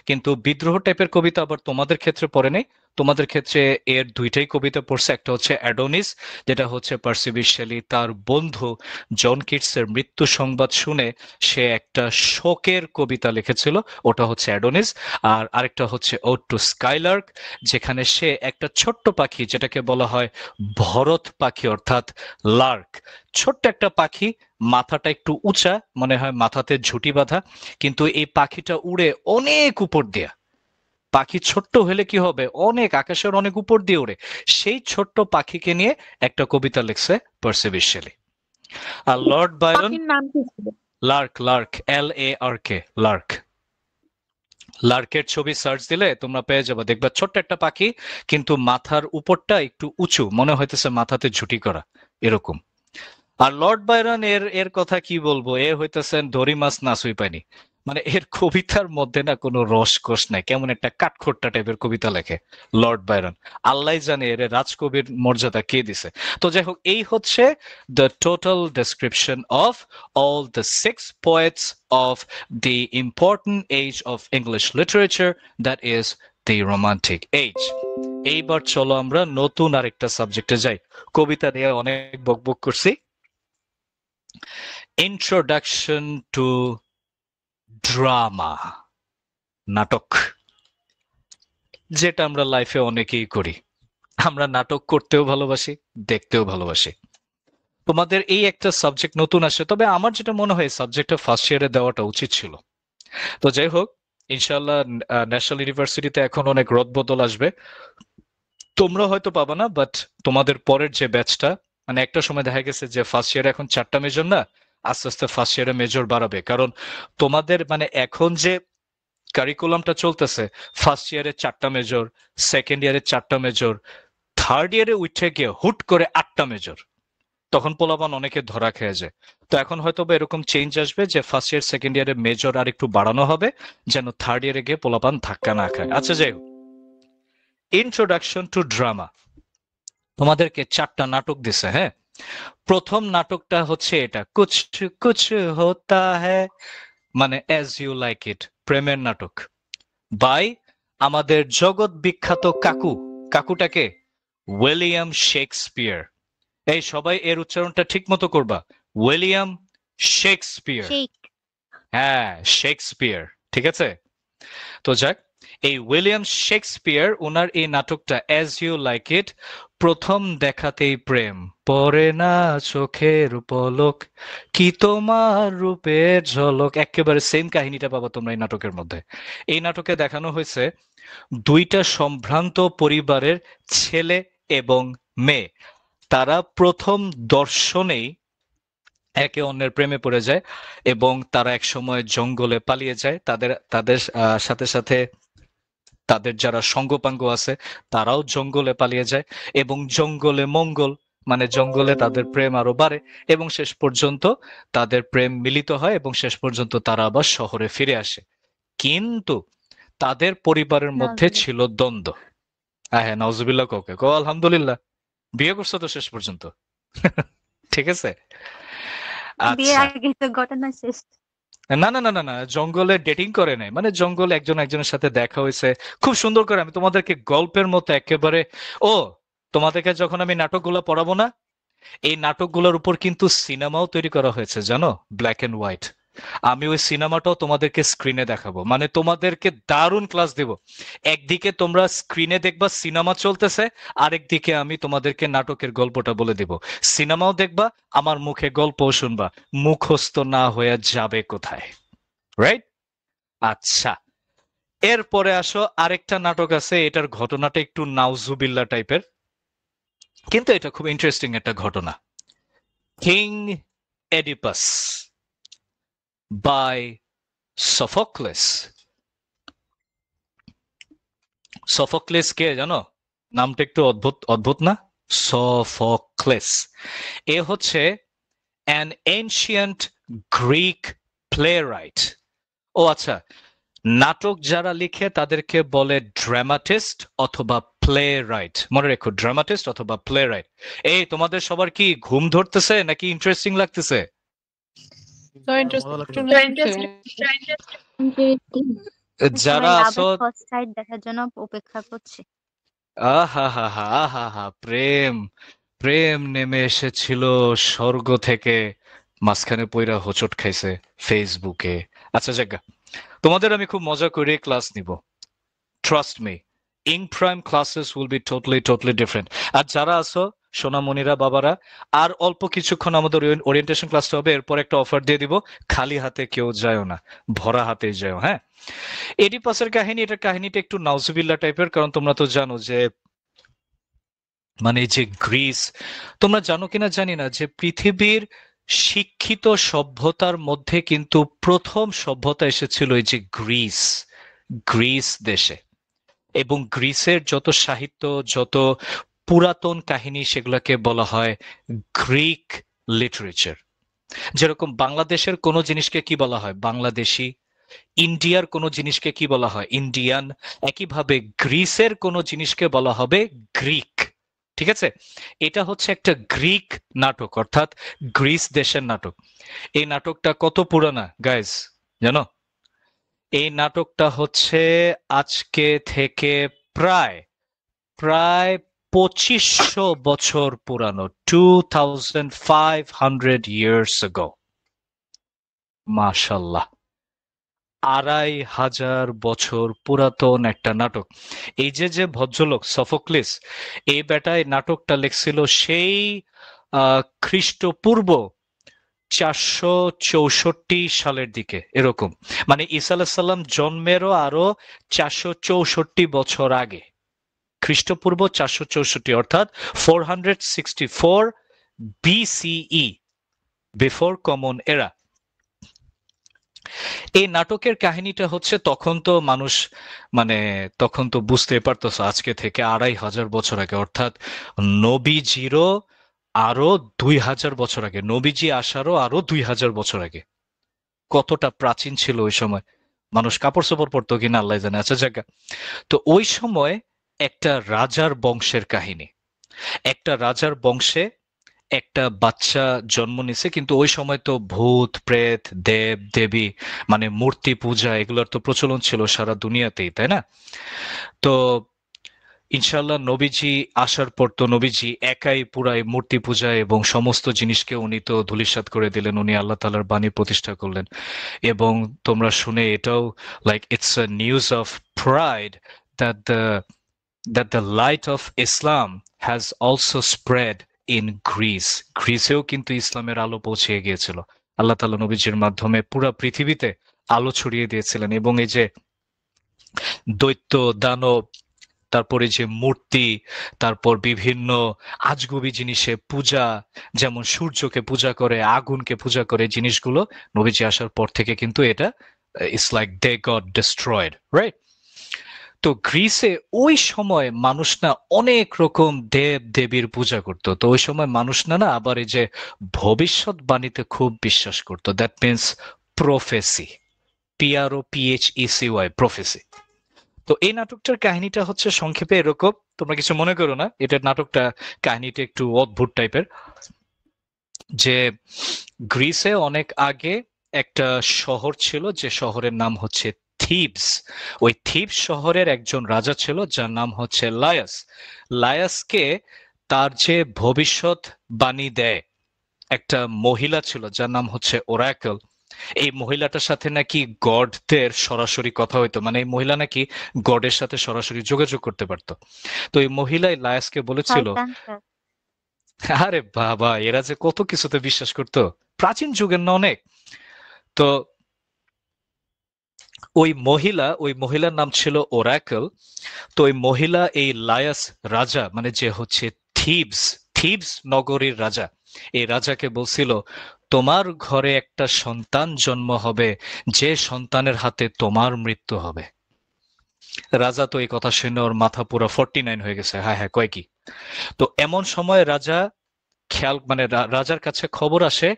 কিন্তু বিদ্রোহ টাইপের কবিতা আবার তোমাদের ক্ষেত্রে পড়ে নাই। তোমাদের ক্ষেত্রে এর দুইটাই কবিতা পড়ছে, একটা হচ্ছে অ্যাডোনিস, যেটা হচ্ছে পার্সি বিশ শেলি তার বন্ধু জন কিটসের মৃত্যু সংবাদ শুনে সে একটা শোকের কবিতা লিখেছিল, ওটা হচ্ছে অ্যাডোনিস। আর আরেকটা হচ্ছে ওড টু স্কাইলার্ক, যেখানে সে একটা ছোট্ট পাখি, যেটাকে বলা হয় ভরত পাখি অর্থাৎ লার্ক, ছোট্ট একটা পাখি, মাথাটা একটু উঁচা, মনে হয় মাথাতে ঝুঁটি বাঁধা, কিন্তু এই পাখিটা উড়ে অনেক উপর দিয়ে। পাখি ছোট্ট হলে কি হবে, অনেক আকাশের অনেক উপর দিয়ে উড়ে। সেই ছোট্ট পাখিকে নিয়ে একটা কবিতা লিখছে পার্সি বিশ শেলি। আর লর্ড বায়রন, পাখির নাম কি ছিল? Lark, lark, LARK, lark. লার্কের ছবি সার্চ দিলে তোমরা পেয়ে যাবে, দেখবা ছোট্ট একটা পাখি, কিন্তু মাথার উপরটা একটু উঁচু, মনে হইতেছে মাথাতে ঝুঁটি করা, এরকম। আর লর্ড বায়রন এর এর কথা কি বলবো, এ হইতেছেন ধরি মাছ না সুই পানি, মানে এর কবিতার মধ্যে না কোনো রসকস নাই, কেমন একটা কাঠখোট্টা টাইপের কবিতা লেখে লর্ড বাইরন। আল্লাহ জানে এর রাজকবির মর্যাদা কে দিছে। তো যাই হোক, এই হচ্ছে the total description of all the 6 poets of the important age of English literature, that is the Romantic Age. এইবার চলো আমরা নতুন আরেকটা সাবজেক্টে যাই। কবিতা নিয়ে অনেক বকবক করছি। ইন্ট্রোডাকশন টু ড্রামা, নাটক, যেটা আমরা লাইফে অনেকেই করি। আমরা নাটক করতেও ভালোবাসি, দেখতেও ভালোবাসি। তোমাদের এই একটা সাবজেক্ট নতুন আসে, তবে আমার যেটা মনে হয় সাবজেক্টটা ফার্স্ট ইয়ারে দেওয়াটা উচিত ছিল। তো যাই হোক, ইনশাল্লাহ ন্যাশনাল ইউনিভার্সিটিতে এখন অনেক রদবদল আসবে, তোমরা হয়তো পাবা না, বাট তোমাদের পরের যে ব্যাচটা, মানে একটা সময় দেখা গেছে যে ফার্স্ট ইয়ারে এখন 4টা মেজর না, আস্তে আস্তে ফার্স্ট ইয়ারে মেজর বাড়াবে। কারণ তোমাদের মানে এখন যে কারিকুলামটা চলতেছে, ফার্স্ট ইয়ারে 4টা মেজর, সেকেন্ড ইয়ারে 4টা মেজর, থার্ড ইয়ারে উঠে গিয়ে হুট করে 8টা মেজর, তখন পোলাপান অনেকে ধরা খেয়ে যায়। তো এখন হয়তো বা এরকম চেঞ্জ আসবে যে ফার্স্ট ইয়ার সেকেন্ড ইয়ারে মেজর আর একটু বাড়ানো হবে, যেন থার্ড ইয়ারে গিয়ে পোলাপান ধাক্কা না খায়। আচ্ছা যাই হোক, ইন্ট্রোডাকশন টু ড্রামা, তোমাদেরকে 4টা নাটক দিছে। হ্যাঁ, প্রথম নাটকটা হচ্ছে এটা, কুছ কুছ হোতা হ্যায়, মানে অ্যাজ ইউ লাইক ইট, প্রেমের নাটক, বাই আমাদের জগৎ বিখ্যাত কাকু। কাকুটাকে উইলিয়াম শেক্সপিয়ার। এই সবাই এর উচ্চারণটা ঠিক মতো করবা, উইলিয়াম শেক্সপিয়ার। শেখ। হ্যাঁ, শেক্সপিয়ার, ঠিক আছে। তো যাক, এই উইলিয়াম শেক্সপিয়ার ওনার এই নাটকটা অ্যাজ ইউ লাইক ইট, প্রথম দেখাতেই প্রেম পড়ে না চোখের পলক, কি তোমার রূপের ঝলক, একেবারে সেম কাহিনীটা পাবা তোমরা এই নাটকের মধ্যে। এই নাটকে দেখানো হয়েছে দুইটা সম্ভ্রান্ত পরিবারের ছেলে এবং মেয়ে, তারা প্রথম দর্শনেই একে অন্যের প্রেমে পড়ে যায় এবং তারা একসময় জঙ্গলে পালিয়ে যায়। তাদের তাদের সাথে সাথে তাদের যারা সঙ্গপাঙ্গ আছে তারাও জঙ্গলে পালিয়ে যায়, এবং জঙ্গলে মঙ্গল, মানে জঙ্গলে তাদের প্রেম আরো বাড়ে এবং শেষ পর্যন্ত তাদের প্রেম মিলিত হয় এবং শেষ পর্যন্ত তারা আবার শহরে ফিরে আসে। কিন্তু তাদের পরিবারের মধ্যে নাউজুবিল্লাহ। ছিল দ্বন্দ্ব। হ্যাঁ, নাউজুবিল্লাহ, কাউকে কো আলহামদুলিল্লাহ, বিয়ে করছো তো শেষ পর্যন্ত। ঠিক আছে। বিয়ের আচ্ছা, আগে তো ঘটনা শেষ। না না না না না, জঙ্গলে ডেটিং করে নাই, মানে জঙ্গলে একজন একজনের সাথে দেখা হয়েছে খুব সুন্দর করে। আমি তোমাদেরকে গল্পের মতো একেবারে, ও তোমাদেরকে যখন আমি নাটকগুলো পড়াবো না, এই নাটকগুলোর উপর কিন্তু সিনেমাও তৈরি করা হয়েছে, জানো, ব্ল্যাক এন্ড হোয়াইট। আমি ওই সিনেমাটাও তোমাদেরকে স্ক্রিনে দেখাবো, মানে তোমাদেরকে দারুণ ক্লাস দেব। একদিকে তোমরা স্ক্রিনে দেখবা সিনেমা চলতেছে, আরেকদিকে আমি তোমাদেরকে নাটকের গল্পটা বলে দেব। সিনেমাও দেখবা, আমার মুখে গল্পও শুনবা, মুখস্থ না হয়ে যাবে কোথায়, রাইট? আচ্ছা, এরপরে আসো, আরেকটা নাটক আছে, এটার ঘটনাটা একটু নাউজুবিল্লাহ টাইপের, কিন্তু এটা খুব ইন্টারেস্টিং একটা ঘটনা। King এডিপাস by সফোক্লেস। সফোক্লেস কে জানো? নামটা একটু অদ্ভুত অদ্ভুত না? সফোক্লেস এ হচ্ছে an ancient Greek playwright। ও আচ্ছা, নাটক যারা লিখে তাদেরকে বলে ড্রামাটিস্ট অথবা প্লে রাইট। মনে রেখো, ড্রামাটিস্ট অথবা প্লে রাইট। এই তোমাদের সবার কি ঘুম ধরতেছে নাকি ইন্টারেস্টিং লাগতেছে? যারা সবাই আছো, লাভের ফার্স্ট সাইড দেখার জন্য অপেক্ষা করছে। আহা হা হা আহা হা, প্রেম প্রেম নেমে এসেছিল স্বর্গ থেকে, মাঝখানে পইরা হোঁচট খাইছে ফেসবুকে। আচ্ছা জায়গা, তোমাদের আমি খুব মজা করে ক্লাস নিব, trust me. In Prime classes will be totally different. আর যারা আছো সোনামণিরা, বাবারা, আর অল্প কিছুক্ষণ আমাদের ওরিয়েন্টেশন ক্লাসটা হবে, এরপর একটা অফার দিয়ে দিব, খালি হাতে কেউ যায়ও না, ভরা হাতে যাও। হ্যাঁ, এডিপাসের কাহিনী, এটার কাহিনীটা একটু নাউজুবিল্লাহ টাইপের, কারণ তোমরা তো জানো যে মানে যে গ্রিস, তোমরা জানো কিনা জানি না যে পৃথিবীর শিক্ষিত সভ্যতার মধ্যে কিন্তু প্রথম সভ্যতা এসেছিল এই যে গ্রিস, গ্রিস দেশে। এবং গ্রিসের যত সাহিত্য, যত পুরাতন কাহিনী, সেগুলোকে বলা হয় গ্রিক লিটারেচার। যেরকম বাংলাদেশের কোনো জিনিসকে কি বলা হয়? বাংলাদেশি। ইন্ডিয়ার কোনো জিনিসকে কি বলা হয়? ইন্ডিয়ান। একইভাবে গ্রিসের কোনো জিনিসকে বলা হবে গ্রিক। ঠিক আছে? এটা হচ্ছে একটা গ্রিক নাটক, অর্থাৎ গ্রিস দেশের নাটক। এই নাটকটা কত পুরানা গাইজ জানো? এই নাটকটা হচ্ছে আজকে থেকে প্রায় প্রায় 2500 বছর পুরানো, 2500 years ago। মাশাল্লাহ, 2500 বছর পুরাতন একটা নাটক। এই যে ভদ্রলোক সফোক্লিস, এই বেটায় নাটকটা লিখছিল সেই খ্রিস্টপূর্ব 464 সালের দিকে, এরকম। মানে ঈসা আলাইহিস সালাম জন্মেরও আরো 464 বছর আগে, খ্রিস্টপূর্ব 464, অর্থাৎ 464 BCE, বিফোর কমন এরা। এই নাটকের কাহিনীটা হচ্ছে, তখন তো মানুষ তখন তো বুঝতে পারতেছো, আজকে থেকে 2500 বছর আগে, অর্থাৎ নবীজিরও আরো 2000 বছর আগে, নবীজি আসারও আরো 2000 বছর আগে। কতটা প্রাচীন ছিল ওই সময়, মানুষ কাপড় চোপড় পরতো কিনা আল্লাহ জানে। আচ্ছা জায়গা, তো ওই সময় একটা রাজার বংশের কাহিনী। একটা রাজার বংশে একটা বাচ্চা জন্ম নিছে, কিন্তু ওই সময় তো ভূত প্রেত দেব দেবী মূর্তি পূজা এগুলোর তো প্রচলন ছিল সারা দুনিয়াতেই, তাই না? তো ইনশাল্লাহ নবীজি আসার পর তো নবীজি একাই পুরাই মূর্তি পূজা এবং সমস্ত জিনিসকে উনি তো ধূলিসাৎ করে দিলেন, উনি আল্লাহ তাআলার বাণী প্রতিষ্ঠা করলেন। এবং তোমরা শুনে এটাও it's a news of pride that the light of Islam has also spread in Greece. গ্রিসেও কিন্তু ইসলামের আলো পৌঁছে গিয়েছিল। আল্লাহ তাআলা নবীজির মাধ্যমে পুরো পৃথিবীতে আলো ছড়িয়ে দিয়েছিলেন। এবং এই যে দৈত্য দানব, তারপরে যে মূর্তি, তারপর বিভিন্ন আজগুবি জিনিসে পূজা, যেমন সূর্যকে পূজা করে, আগুনকে পূজা করে, জিনিসগুলো নবীজি আসার পর থেকে কিন্তু এটা it's like they got destroyed, right? তো গ্রিসে ওই সময় মানুষ না অনেক রকম দেব দেবীর পূজা করত। তো ওই সময় মানুষ না আবার এই যে ভবিষ্যৎবাণীতে খুব বিশ্বাস করত। That means প্রফেসি, PROPHECY, প্রফেসি। তো এই নাটকটার কাহিনীটা হচ্ছে সংক্ষেপে এরকম, তোমরা কিছু মনে করো না, এটার নাটকটা কাহিনীটা একটু অদ্ভুত টাইপের। যে গ্রিসে অনেক আগে একটা শহর ছিল, যে শহরের নাম হচ্ছে থিবস। ওই থিবস শহরের একজন রাজা ছিল যার নাম হচ্ছে লায়াস। লায়াসকে তার যে ভবিষ্যৎ বাণী দেয় একটা মহিলা ছিল যার নাম হচ্ছে ওরাকল। এই মহিলাটার সাথে নাকি গডদের সরাসরি কথা হইতো, এই মহিলা নাকি গডের সাথে সরাসরি যোগাযোগ করতে পারতো। তো এই মহিলাই লায়াসকে বলেছিল, আরে বাবা, এরা যে কত কিছুতে বিশ্বাস করতো, প্রাচীন যুগের না অনেক। তো ওই মহিলার নাম ছিল ওরাকল। তো ওই মহিলা এই লায়াস রাজা, যে হচ্ছে থিবস নগরীর রাজা, এই রাজাকে বলছিল, তোমার ঘরে একটা সন্তান জন্ম হবে, যে সন্তানের হাতে তোমার মৃত্যু হবে। রাজা তো এই কথা শুনে ওর মাথা পুরো 49 হয়ে গেছে, হ্যাঁ হ্যাঁ কয় কি। তো এমন সময় রাজা রাজার কাছে খবর আসে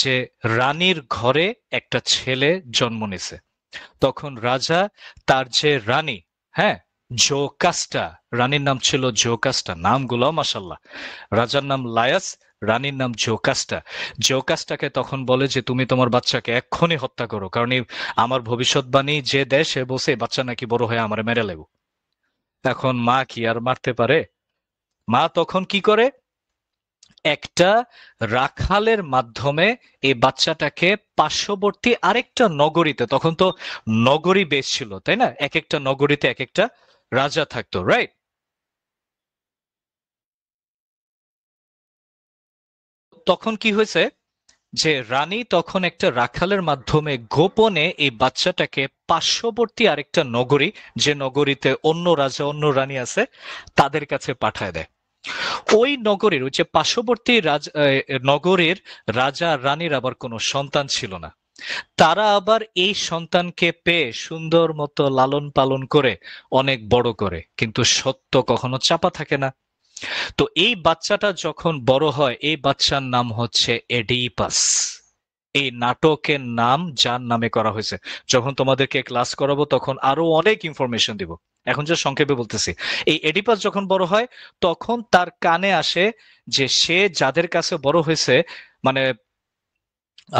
যে রানীর ঘরে একটা ছেলে জন্ম নিছে। তখন রাজা তার যে রানী, হ্যাঁ, জোকাস্টা, রানীর নাম ছিল জোকাস্টা, নামগুলো মাশাল্লাহ। রাজার নাম লায়াস, রানীর নাম জোকাস্টাকে তখন বলে যে তুমি তোমার বাচ্চাকে এক্ষুনি হত্যা করো, কারণ আমার ভবিষ্যৎবাণী যে দেশ, সে বসে বাচ্চা নাকি বড় হয়ে আমার মেরে লেগো। এখন মা কি আর মারতে পারে? মা তখন কি করে, একটা রাখালের মাধ্যমে এই বাচ্চাটাকে পার্শ্ববর্তী আরেকটা নগরীতে, তখন তো নগরী বেশ ছিল তাই না, এক একটা নগরীতে এক একটা রাজা থাকতো, রাইট? তখন কি হয়েছে যে রানী তখন একটা রাখালের মাধ্যমে গোপনে এই বাচ্চাটাকে পার্শ্ববর্তী আরেকটা নগরী, যে নগরীতে অন্য রাজা অন্য রানী আছে, তাদের কাছে পাঠায় দেয়। ওই নগরীর, ওই যে পার্শ্ববর্তী নগরীর রাজা রানীর আবার কোনো সন্তান ছিল না। তারা আবার এই সন্তানকে পেয়ে সুন্দর মতো লালন পালন করে অনেক বড় করে, কিন্তু সত্য কখনো চাপা থাকে না। তো এই বাচ্চাটা যখন বড় হয়, এই বাচ্চার নাম হচ্ছে এডিপাস। এই নাটকের নাম যার নামে করা হয়েছে। যখন তোমাদেরকে ক্লাস করাবো তখন আরো অনেক ইনফরমেশন দিব, এখন যে সংক্ষেপে বলতেছি। এই এডিপাস যখন বড় হয় তখন তার কানে আসে যে সে যাদের কাছে বড় হয়েছে, মানে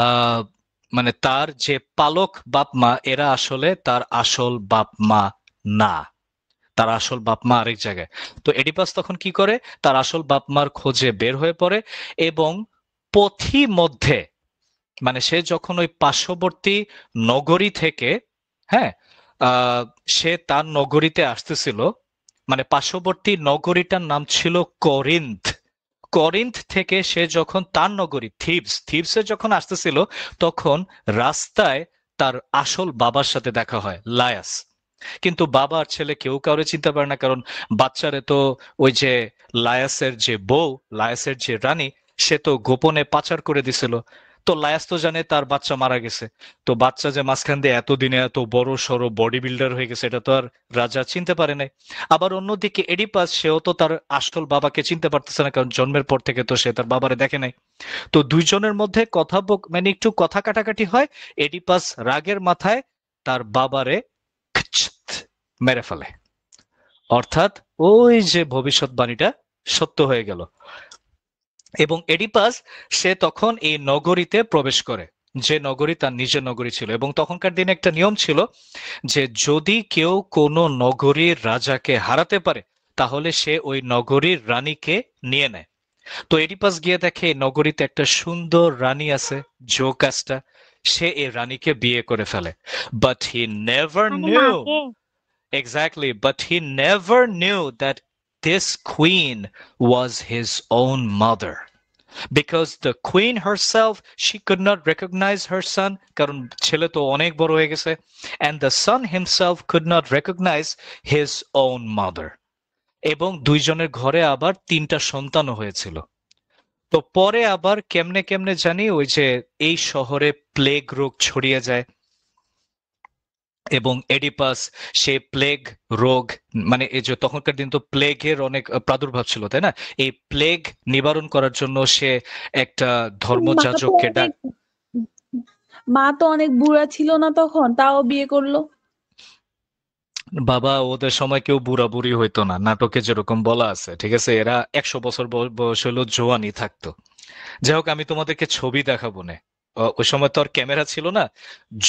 আহ মানে তার যে পালক বাপ মা এরা আসলে তার আসল বাপ মা না, তার আসল বাপ মা আরেক জায়গায়। তো এডিপাস তখন কি করে, তার আসল বাপ মার খোঁজে বের হয়ে পড়ে এবং পথি মধ্যে, মানে সে যখন ওই পার্শ্ববর্তী নগরী থেকে, হ্যাঁ, আহ সে তার নগরীতে আসতেছিল, মানে পার্শ্ববর্তী নগরীটার নাম ছিল করিন্থ। করিন্থ থেকে সে যখন তার নগরী থিবসে যখন আসতেছিল, তখন রাস্তায় তার আসল বাবার সাথে দেখা হয়, লায়াস। কিন্তু বাবা আর ছেলে কেউ কাউরে চিনতে পারে না, কারণ বাচ্চারে তো ওই যে লায়াসের যে বউ, লায়াসের যে রানী, সে তো গোপনে পাচার করে দিছিল। তো লায়াস তো জানে তার বাচ্চা মারা গেছে, তো বাচ্চা যে মাঝখান দিয়ে এতদিনে এত বড় সড়ো বডি বিল্ডার হয়ে গেছে এটা তো আর রাজা চিনতে পারে নাই। আবার অন্যদিকে এডিপাস, সেও তো তার আসল বাবাকে চিনতে পারতেছে না, কারণ জন্মের পর থেকে তো সে তার বাবারে দেখে নাই। তো দুইজনের মধ্যে কথা মানে একটু কথা কাটাকাটি হয়। এডিপাস রাগের মাথায় তার বাবারে মেরে ফেলে, অর্থাৎ ওই যে ভবিষ্যৎবাণীটা সত্য হয়ে গেল। এবং এডিপাস সে তখন এই নগরীতে প্রবেশ করে, যে নগরী তার নিজের নগরী ছিল। এবং তখনকার দিনে একটা নিয়ম ছিল যে যদি কেউ কোনো নগরীর রাজাকে হারাতে পারে তাহলে সে ওই নগরীর রানীকে নিয়ে নেয়। তো এডিপাস গিয়ে দেখে এই নগরীতে একটা সুন্দর রানী আছে, জোকাস্টা। সে এই রানীকে বিয়ে করে ফেলে, বাট হি নেভার মানে নিউ, মাকে exactly, but he never knew that this queen was his own mother. Because the queen herself, she could not recognize her son, কারণ ছেলে তো অনেক বড় হয়ে গেছে, and the son himself could not recognize his own mother. এবং দুইজনের ঘরে আবার 3টা সন্তানও হয়েছিল। তো পরে আবার কেমনে কেমনে জানি ওই যে এই শহরে প্লেগ রোগ ছড়িয়ে যায় এবং এডিপাস সে প্লেগ রোগ, মানে এই যে তখনকার দিন তো প্লেগের অনেক প্রাদুর্ভাব ছিল, তাই না? এই প্লেগ নিবারণ করার জন্য সে একটা মা তো ধর্মযাজককে অনেক মা তো অনেক বুড়া ছিল না তখন, তাও বিয়ে করলো। বাবা, ওদের সময় কেউ বুড়া বুড়ি হইতো না, নাটকে যেরকম বলা আছে, ঠিক আছে? এরা 100 বছর বয়স হলেও জোয়ানই থাকতো। যাই হোক, আমি তোমাদেরকে ছবি দেখাবো না, ওই সময় তো আর ক্যামেরা ছিল না।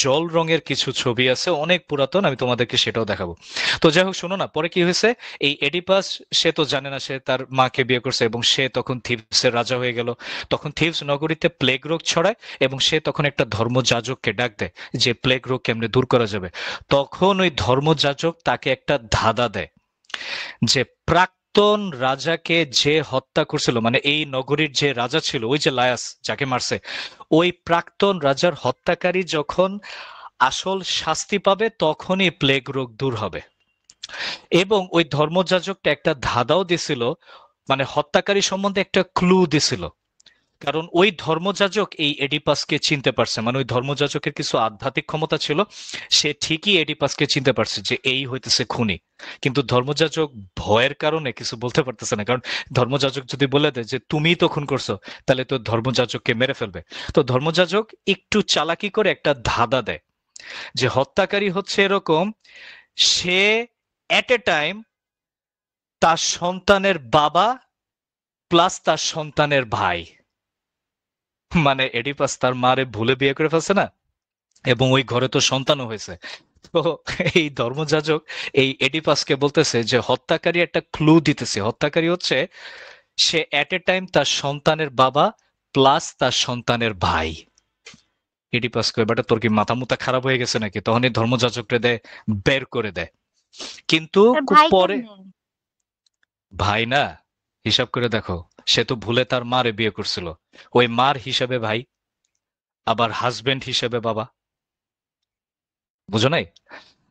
জল রঙের কিছু ছবি আছে অনেক পুরাতন, আমি তোমাদেরকে সেটাও দেখাবো। তো যাই হোক, শোনো না, পরে কি হয়েছে, এই এডিপাস সে তো জানে না সে তার মাকে বিয়ে করছে এবং সে তখন থিবসের রাজা হয়ে গেল। তখন থিবস নগরীতে প্লেগ রোগ ছড়ায় এবং সে তখন একটা ধর্মযাজককে ডাক দেয় যে প্লেগ রোগ কেমনে দূর করা যাবে। তখন ওই ধর্মযাজক তাকে একটা ধাঁধা দেয় যে প্রাক্তন রাজাকে যে হত্যা করছিল, মানে এই নগরীর যে রাজা ছিল ওই যে লায়াস যাকে মারছে, ওই প্রাক্তন রাজার হত্যাকারী যখন আসল শাস্তি পাবে তখনই প্লেগ রোগ দূর হবে। এবং ওই ধর্মযাজকটা একটা ধাঁধাও দিছিল, মানে হত্যাকারী সম্বন্ধে একটা ক্লু দিছিল, কারণ ওই ধর্মযাজক এই এডিপাসকে চিনতে পারছে, মানে ওই ধর্মযাজকের কিছু আধ্যাত্মিক ক্ষমতা ছিল, সে ঠিকই এডিপাসকে চিনতে পারছে যে এই হইতেছে খুনি। কিন্তু ধর্মযাজক ভয়ের কারণে কিছু বলতে পারতেছে না, কারণ ধর্মযাজক যদি বলে দেয় যে তুমিই তো খুন করছো তাহলে তো ধর্মযাজককে মেরে ফেলবে। তো ধর্মযাজক একটু চালাকি করে একটা ধাঁধা দেয় যে হত্যাকারী হচ্ছে এরকম, সে এট এ টাইম তার সন্তানের বাবা প্লাস তার সন্তানের ভাই। মানে এডিপাস তার মারে ভুলে বিয়ে করে ফেলছে না, এবং ওই ঘরে তো সন্তানও হয়েছে। তো এই ধর্মযাজক এই এডিপাসকে বলতেছে যে হত্যাকারী একটা ক্লু দিতেছে, হত্যাকারী হচ্ছে সে এট এ টাইম তার সন্তানের বাবা প্লাস তার সন্তানের ভাই। এডিপাস কয় বেটা তোর কি মাথা মুথা খারাপ হয়ে গেছে নাকি? তখন এই ধর্মযাজককে দেয় বের করে দেয়। কিন্তু তার ভাই পরে কেমনে? ভাই না, হিসাব করে দেখো, সে তো ভুলে তার মারে বিয়ে করছিল, ওই মার হিসাবে ভাই, আবার হাজবেন্ড হিসেবে বাবা। বুঝো নাই?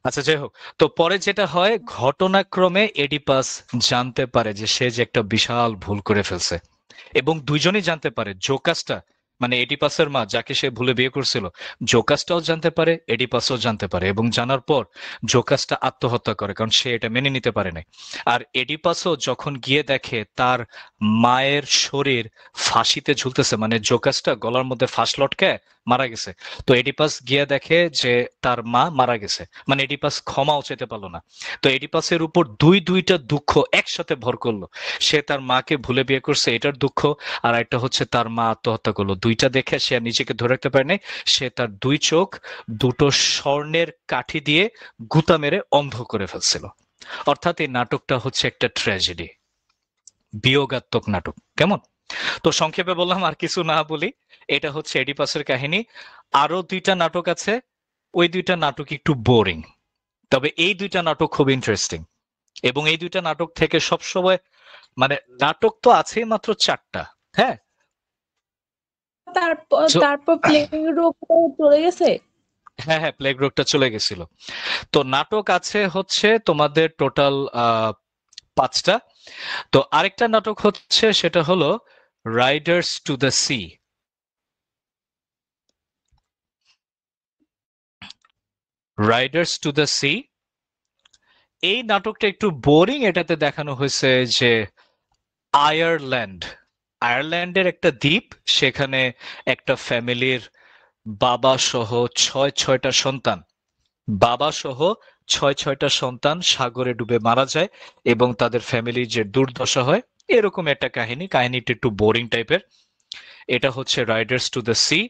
আচ্ছা, যাই হোক, তো পরে যেটা হয়, ঘটনাক্রমে এডিপাস জানতে পারে যে সে যে একটা বিশাল ভুল করে ফেলছে, এবং দুইজনই জানতে পারে, জোকাসটা মানে এডিপাসের মা যাকে সে ভুলে বিয়ে করছিল, জোকাসটাও জানতে পারে, এডিপাসও জানতে পারে, এবং জানার পর জোকাসটা আত্মহত্যা করে, কারণ সে এটা মেনে নিতে পারে নাই। আর এডিপাসও যখন গিয়ে দেখে তার মায়ের শরীর ফাঁসিতে ঝুলতেছে, মানে জোকাসটা গলার মধ্যে ফাঁস লটকায় মারা গেছে, তো এডিপাস গিয়ে দেখে যে তার মা মারা গেছে, মানে এডিপাস ক্ষমাও চাইতে পারলো না। তো এডিপাসের উপর দুইটা দুঃখ একসাথে ভর করলো। সে তার মাকে ভুলে বিয়ে করছে, এটার দুঃখ, আর একটা হচ্ছে তার মা আত্মহত্যা করলো। দুইটা দেখে সে আর নিজেকে ধরে রাখতে পারে নাই। সে তার দুই চোখ দুটো স্বর্ণের কাঠি দিয়ে গুতা মেরে অন্ধ করে ফেলছিল। অর্থাৎ এই নাটকটা হচ্ছে একটা ট্র্যাজেডি, বিয়োগাত্মক নাটক। কেমন? তো সংক্ষেপে বললাম, আর কিছু না বলি। এটা হচ্ছে এডিপাসের কাহিনী। আরো দুইটা নাটক আছে, ওই দুইটা নাটক একটু বোরিং, তবে এই দুইটা নাটক খুব ইন্টারেস্টিং। এবং এই দুইটা নাটক থেকে সবসময়, মানে নাটক তো আছে মাত্র 4টা, হ্যাঁ, তারপর প্লেগ রোগ চলে গেছে। হ্যাঁ হ্যাঁ, প্লেগ রোগটা চলে গেছিল। তো নাটক আছে হচ্ছে তোমাদের টোটাল 5টা। তো আরেকটা নাটক হচ্ছে, সেটা হলো Riders to the sea. Riders to the sea, এই নাটকটা একটু বোরিং। এটাতে দেখানো হয়েছে যে আয়ারল্যান্ডের একটা দ্বীপ, সেখানে একটা ফ্যামিলির বাবা সহ ছয়টা সন্তান, ছয়টা সন্তান সাগরে ডুবে মারা যায়, এবং তাদের ফ্যামিলির যে দুর্দশা হয়, এরকম একটা কাহিনী। কাহিনীটা একটু বোরিং টাইপের। এটা হচ্ছে রাইডার্স টু দ্য সি।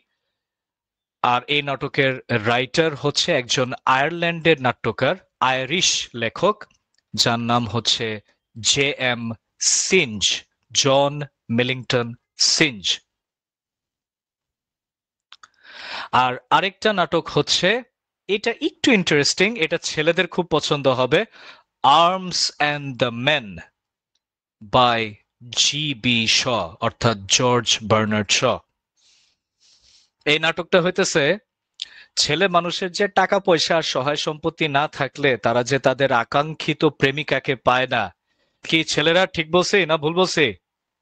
আর এই নাটকের রাইটার হচ্ছে একজন আয়ারল্যান্ডের নাট্যকার, আইরিশ লেখক, যার নাম হচ্ছে জে.এম. সিঞ্জ, জন মিলিংটন সিঞ্জ। আর আরেকটা নাটক হচ্ছে, এটা একটু ইন্টারেস্টিং, এটা ছেলেদের খুব পছন্দ হবে, Arms and the Man by G B. Shaw, অর্থাৎ জর্জ বার্নার্ড শ। এই নাটকটা হইতেছে ছেলে মানুষের যে টাকা পয়সা আর সহায় সম্পত্তি না থাকলে তারা যে তাদের আকাঙ্ক্ষিত প্রেমিকাকে পায় না। কি ছেলেরা ঠিক বলছি না ভুল বলছি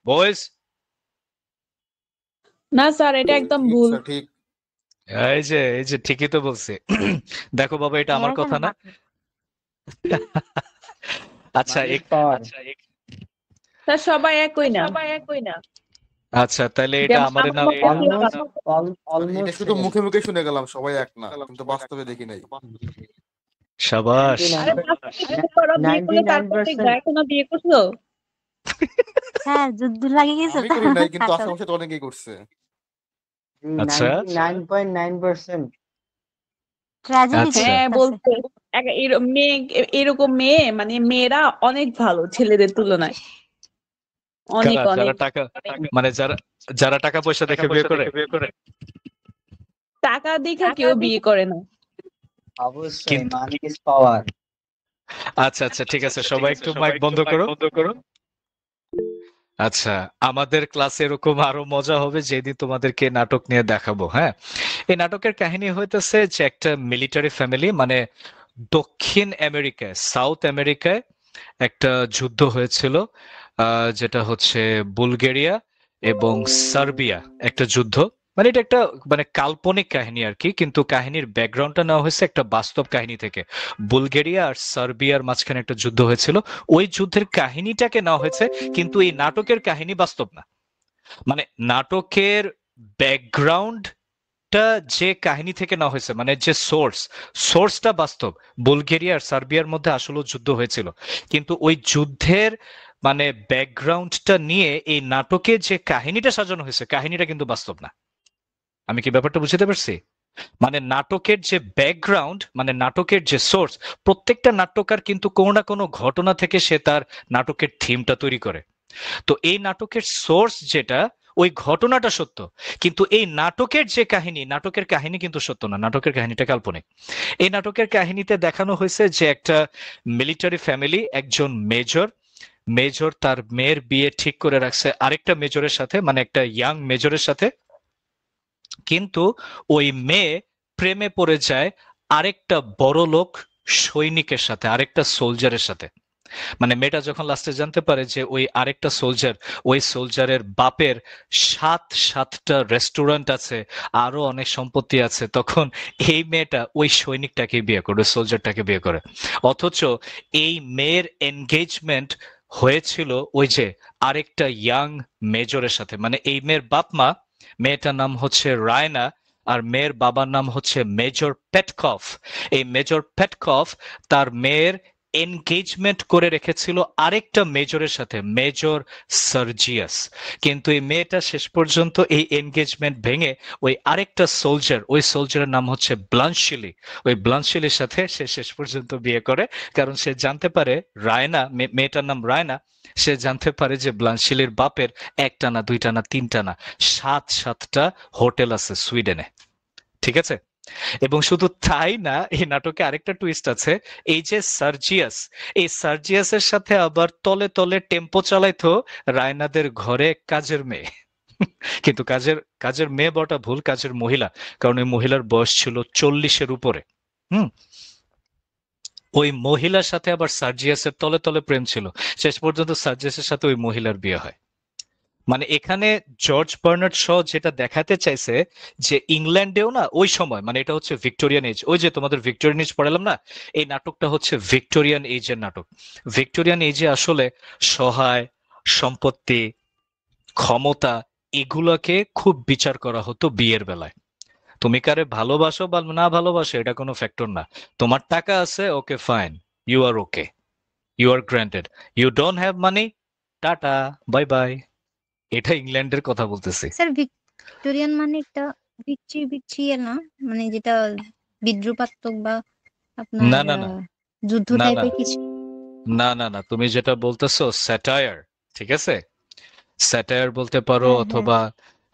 বয়েজ? না স্যার, এটা একদম ভুল। ঠিক। এই যে ঠিকই তো বলছি। দেখো বাবা, এটা আমার কথা না। আচ্ছা স্যার সবাই একই না। আচ্ছা, তাহলে এটা আমার নাম। এটা শুধু মুখে মুখে শুনে গেলাম, সবাই এক না, কিন্তু বাস্তবে দেখি নাই। শাবাশ। বিয়ে করছো? হ্যাঁ, যুদ্ধ লাগে গেছে। আমি করি নাই, কিন্তু আশেপাশে তো অনেকেই করছে। আচ্ছা, 99.9%। ট্র্যাজেডি। হ্যাঁ, বলতে এরকম মেয়ে, মানে মেয়েরা অনেক ভালো ছেলেদের তুলনায়, অনেক যারা অনেক। টাকা, মানে যারা টাকা পয়সা দেখে বিয়ে করে। টাকা দেখে কেউ বিয়ে করে না। অবশ্যই মানি ইজ পাওয়ার। আচ্ছা, ঠিক আছে, সবাই একটু মাইক বন্ধ করো। আচ্ছা, আমাদের ক্লাসে এরকম আরো মজা হবে যেদিন তোমাদেরকে নাটক নিয়ে দেখাবো। হ্যাঁ, এই নাটকের কাহিনী হইতেছে যে একটা মিলিটারি ফ্যামিলি, মানে দক্ষিণ আমেরিকায়, সাউথ আমেরিকায় একটা যুদ্ধ হয়েছিল, যেটা হচ্ছে বুলগেরিয়া এবং সার্বিয়া একটা যুদ্ধ। মানে এটা একটা, মানে কাল্পনিক কাহিনী আর কি, কিন্তু কাহিনীর ব্যাকগ্রাউন্ডটা নেওয়া হয়েছে একটা বাস্তব কাহিনী থেকে। বুলগেরিয়া আর সার্বিয়ার মাঝখানে একটা যুদ্ধ হয়েছিল, ওই যুদ্ধের কাহিনীটাকে নেওয়া হয়েছে, কিন্তু এই নাটকের কাহিনী বাস্তব না। মানে নাটকের ব্যাকগ্রাউন্ড যে কাহিনী থেকে নেওয়া হয়েছে, মানে যে সোর্সটা বাস্তব। বুলগেরিয়া আর সার্বিয়ার মধ্যে আসলে যুদ্ধ হয়েছিল, কিন্তু ওই যুদ্ধের মানে ব্যাকগ্রাউন্ডটা নিয়ে এই নাটকে যে কাহিনীটা সাজানো হয়েছে, কাহিনীটা কিন্তু বাস্তব না। আমি কি ব্যাপারটা বুঝতে পারছি? মানে নাটকের যে ব্যাকগ্রাউন্ড, মানে নাটকের যে সোর্স, প্রত্যেকটা নাট্যকার কিন্তু কোনো না কোনো ঘটনা থেকে সে তার নাটকের থিমটা তৈরি করে। তো এই নাটকের সোর্স যেটা, ওই ঘটনাটা সত্য, কিন্তু এই নাটকের যে কাহিনী, নাটকের কাহিনী কিন্তু সত্য না, নাটকের কাহিনীটা কাল্পনিক। এই নাটকের কাহিনীতে দেখানো হয়েছে যে একটা মিলিটারি ফ্যামিলি, একজন মেজর তার মেয়ের বিয়ে ঠিক করে রাখছে আরেকটা মেজরের সাথে, মানে একটা ইয়াং মেজরের সাথে, কিন্তু ওই মেয়ে প্রেমে পড়ে যায় আরেকটা বড় লোক সৈনিকের সাথে, আরেকটা সোলজারের সাথে। মানে মেয়েটা যখন লাস্টে জানতে পারে যে ওই আরেকটা সোলজার, ওই সোলজারের বাপের 7টা রেস্টুরেন্ট আছে, আরো অনেক সম্পত্তি আছে, তখন এই মেয়েটা ওই সৈনিকটাকে বিয়ে করে, ওই সোলজারটাকে বিয়ে করে। অথচ এই মেয়ের এনগেজমেন্ট হয়েছিল ওই যে আরেকটা ইয়াং মেজরের সাথে। মানে এই মেয়ের বাপ মা, মেয়েটার নাম হচ্ছে রায়না আর মেয়ের বাবার নাম হচ্ছে মেজর পেটকফ। এই মেজর পেটকফ তার মেয়ের এনগেজমেন্ট করে রেখেছিল আরেকটা মেজরের সাথে, মেজর সার্জিয়াস। কিন্তু এই মেয়েটা শেষ পর্যন্ত এই এনগেজমেন্ট ভেঙে ওই আরেকটা সোলজার, ওই সোলজারের নাম হচ্ছে ব্লানশিলি, ওই ব্লানশিলির সাথে সে শেষ পর্যন্ত বিয়ে করে। কারণ সে জানতে পারে রায়না, মেয়েটার নাম রায়না, সে জানতে পারে যে ব্লানশিলির বাপের 1টা না 2টা না 3টা না 7টা হোটেল আছে সুইডেনে। ঠিক আছে? এবং শুধু তাই না, এই নাটকে আরেকটা টুইস্ট আছে। এই যে সার্জিয়াস, এই সার্জিয়াসের সাথে আবার তলে তলে টেম্পো চালাইতো রায়নাদের ঘরে কাজের মেয়ে। কিন্তু কাজের মেয়ে বটা ভুল, কাজের মহিলা, কারণ ওই মহিলার বয়স ছিল 40-এর উপরে। হুম ওই মহিলার সাথে আবার সার্জিয়াসের তলে তলে প্রেম ছিল। শেষ পর্যন্ত সার্জিয়াসের সাথে ওই মহিলার বিয়ে হয়। মানে এখানে জর্জ বার্নার্ড শ যেটা দেখাতে চাইছে যে ইংল্যান্ডেও না ওই সময়, মানে এটা হচ্ছে ভিক্টোরিয়ান এজ, ওই যে তোমাদের ভিক্টোরিয়ান এজ পড়ালাম না, এই নাটকটা হচ্ছে ভিক্টোরিয়ান এজের নাটক। ভিক্টোরিয়ান এজে আসলে সহায়, সম্পত্তি, ক্ষমতা, এগুলোকে খুব বিচার করা হতো বিয়ের বেলায়। তুমি কারে ভালোবাসো বা না ভালোবাসো এটা কোনো ফ্যাক্টর না। তোমার টাকা আছে, okay fine, you are okay, you are granted. You don't have money, tata, bye bye. এটা ইংল্যান্ডের কথা বলতেছি। স্যার ভিক্টোরিয়ান মানে একটা বিচ্ছি না, মানে যেটা বিদ্রুপাত্মক বা আপনার না না না যুদ্ধ না না টাইপের কিছু? না না না তুমি যেটা বলতেছো স্যাটায়ার, ঠিক আছে? স্যাটায়ার বলতে পারো, হ্যাঁ, হ্যাঁ। অথবা